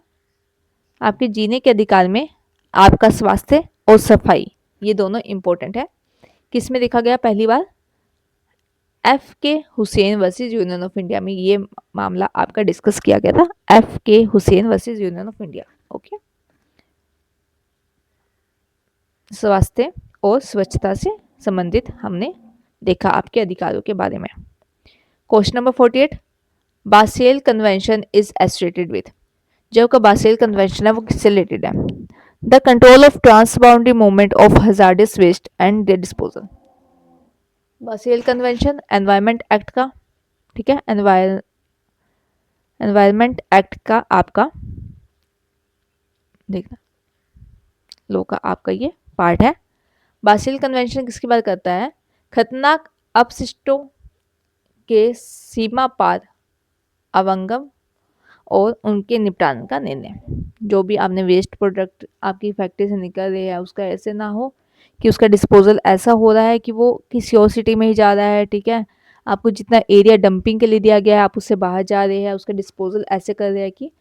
आपके जीने के अधिकार में आपका स्वास्थ्य और सफाई, ये दोनों इंपॉर्टेंट है। किस में देखा गया पहली बार, एफ के Hussain versus union of India में ये मामला आपका डिस्कस किया गया था, एफ के Hussain versus union of India. Okay, स्वास्थ्य और स्वच्छता से संबंधित हमने देखा आपके अधिकारों के बारे में। Question number 48, Basel convention is associated with, जो का बासेल कन्वेंशन है वो किससे रिलेटेड है, the control of transboundary movement of hazardous waste and their disposal. Basel convention environment act का, ठीक है, एनवायरनमेंट एक्ट का आपका देखना लो का आपका ये पार्ट है। बासेल कन्वेंशन किसकी बात करता है, खतरनाक अपशिष्टों के सीमा पार अवंगम और उनके निपटान का निर्णय। जो भी आपने वेस्ट प्रोडक्ट आपकी फैक्ट्री से निकल रहे हैं उसका ऐसे ना हो कि उसका डिस्पोजल ऐसा हो रहा है कि वो किसी और सिटी में ही जा रहा है। ठीक है, आपको जितना एरिया डंपिंग के लिए दिया गया है आप उससे बाहर जा रहे हैं, उसका डिस्पोजल ऐसे कर रहे हैं कि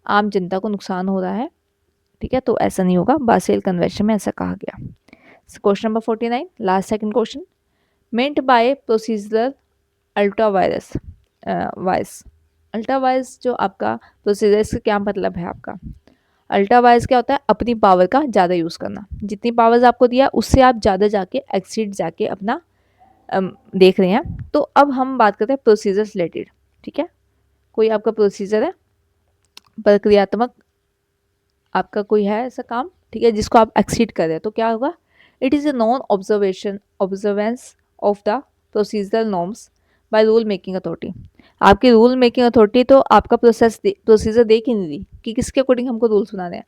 आम जनता को नुकसान हो रहा है। ठीक है, तो ऐसा नहीं होगा, बासेल कन्वेंशन में ऐसा कहा गया। Question number 49, last second question, meant by procedural ultra vires vice. Ultra vice जो आपका प्रोसीजर, इसका क्या मतलब है आपका, अल्ट्रा वाइस क्या होता है, अपनी पावर का ज़्यादा यूज़ करना, जितनी पावर्स आपको दिया उससे आप ज़्यादा जाके एक्सीड जाके अपना देख रहे हैं। तो अब हम बात करते हैं प्रोसीजर रिलेटेड। ठीक है, कोई आपका प्रोसीजर है, प्रक्रियात्मक आपका कोई है ऐसा काम, ठीक है, जिसको आप एक्सीड कर रहे हैं, तो क्या होगा, it is a non observance of the procedural norms by rule making authority. आपकी रूल मेकिंग अथॉरिटी तो आपका प्रोसीजर देख ही नहीं रही कि किसके अकॉर्डिंग हमको रूल्स बनाने हैं,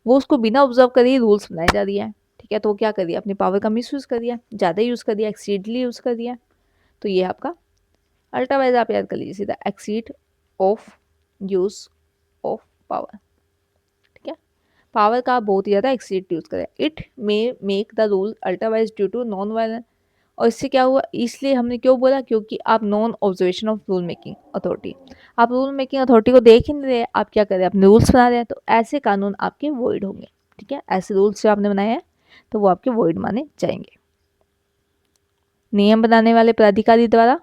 वो उसको बिना ऑब्जर्व करे ही रूल्स बनाए जा रही है। ठीक है, तो वो क्या कर दिया, अपनी पावर का मिस यूज़ कर दिया, ज़्यादा यूज़ कर दिया, एक्सीडली यूज़ कर दिया। तो ये आपका अल्ट्रा वाइज आप याद कर लीजिए सीधा, exceed of use of power. ठीक है, पावर का बहुत ही ज़्यादा एक्सीड यूज़ करें, it may make the rule ultra vires due to non violent. और इससे क्या हुआ, इसलिए हमने क्यों बोला, क्योंकि आप non observation of rule making authority, आप रूल मेकिंग अथॉरिटी को देख ही नहीं रहे, आप क्या कर रहे हैं, अपने रूल्स बना रहे हैं, तो ऐसे कानून आपके वॉइड होंगे। ठीक है, ऐसे रूल्स जो आपने बनाए हैं तो वो आपके वॉइड माने जाएंगे। नियम बनाने वाले प्राधिकारी द्वारा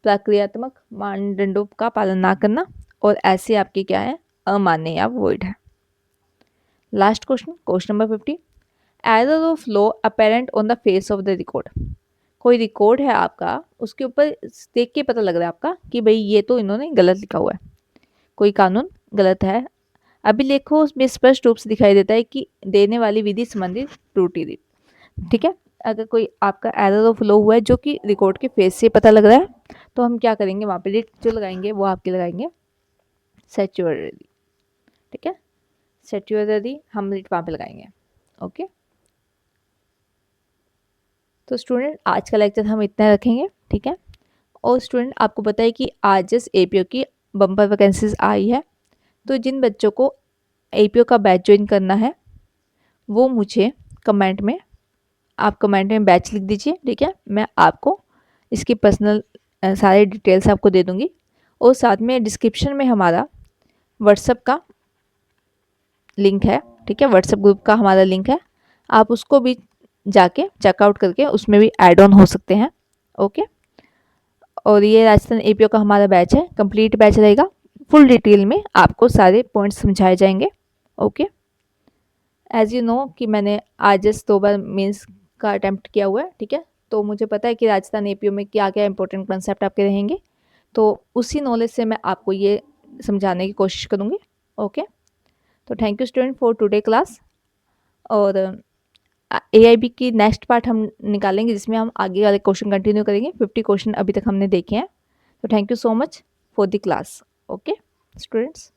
प्रक्रियात्मक मानदंडों का पालन ना करना, और ऐसे आपके क्या है, अमान्य या वॉइड है। Last question, question number 50, error of law apparent on the face of the record. कोई रिकॉर्ड है आपका, उसके ऊपर देख के पता लग रहा है आपका कि भाई ये तो इन्होंने गलत लिखा हुआ है, कोई कानून गलत है। अभिलेखों में स्पष्ट रूप से दिखाई देता है कि देने वाली विधि संबंधित त्रुटि थी। ठीक है, अगर कोई आपका एरर ऑफ लॉ हुआ है जो कि रिकॉर्ड के फेस से पता लग रहा है, तो हम क्या करेंगे, वहाँ पे रिट जो लगाएंगे वो आपके लगाएंगे सेचुअरी। ठीक है, सेचुअरी हम रिट वहाँ पे लगाएंगे। ओके, तो स्टूडेंट आज का लेक्चर हम इतना रखेंगे। ठीक है, और स्टूडेंट आपको पता है कि आज जस्ट एपीओ की बम्पर वैकेंसीज आई है, तो जिन बच्चों को एपीओ का बैच ज्वाइन करना है वो मुझे कमेंट में, आप कमेंट में बैच लिख दीजिए। ठीक है, मैं आपको इसकी पर्सनल सारे डिटेल्स आपको दे दूँगी, और साथ में डिस्क्रिप्शन में हमारा व्हाट्सएप का लिंक है। ठीक है, व्हाट्सएप ग्रुप का हमारा लिंक है, आप उसको भी जाके चेकआउट करके उसमें भी ऐड ऑन हो सकते हैं। ओके, और ये राजस्थान एपीओ का हमारा बैच है, कंप्लीट बैच रहेगा, फुल डिटेल में आपको सारे पॉइंट्स समझाए जाएंगे। ओके, एज यू नो कि मैंने आज जस्ट 2 बार मेंस का अटेम्प्ट किया हुआ है, ठीक है, तो मुझे पता है कि राजस्थान एपीओ में क्या क्या इंपॉर्टेंट कंसेप्ट आपके रहेंगे, तो उसी नॉलेज से मैं आपको ये समझाने की कोशिश करूँगी। ओके, तो thank you student for today class. और एआईबी की नेक्स्ट पार्ट हम निकालेंगे जिसमें हम आगे वाले क्वेश्चन कंटिन्यू करेंगे। 50 क्वेश्चन अभी तक हमने देखे हैं। तो thank you so much for the class. Okay students.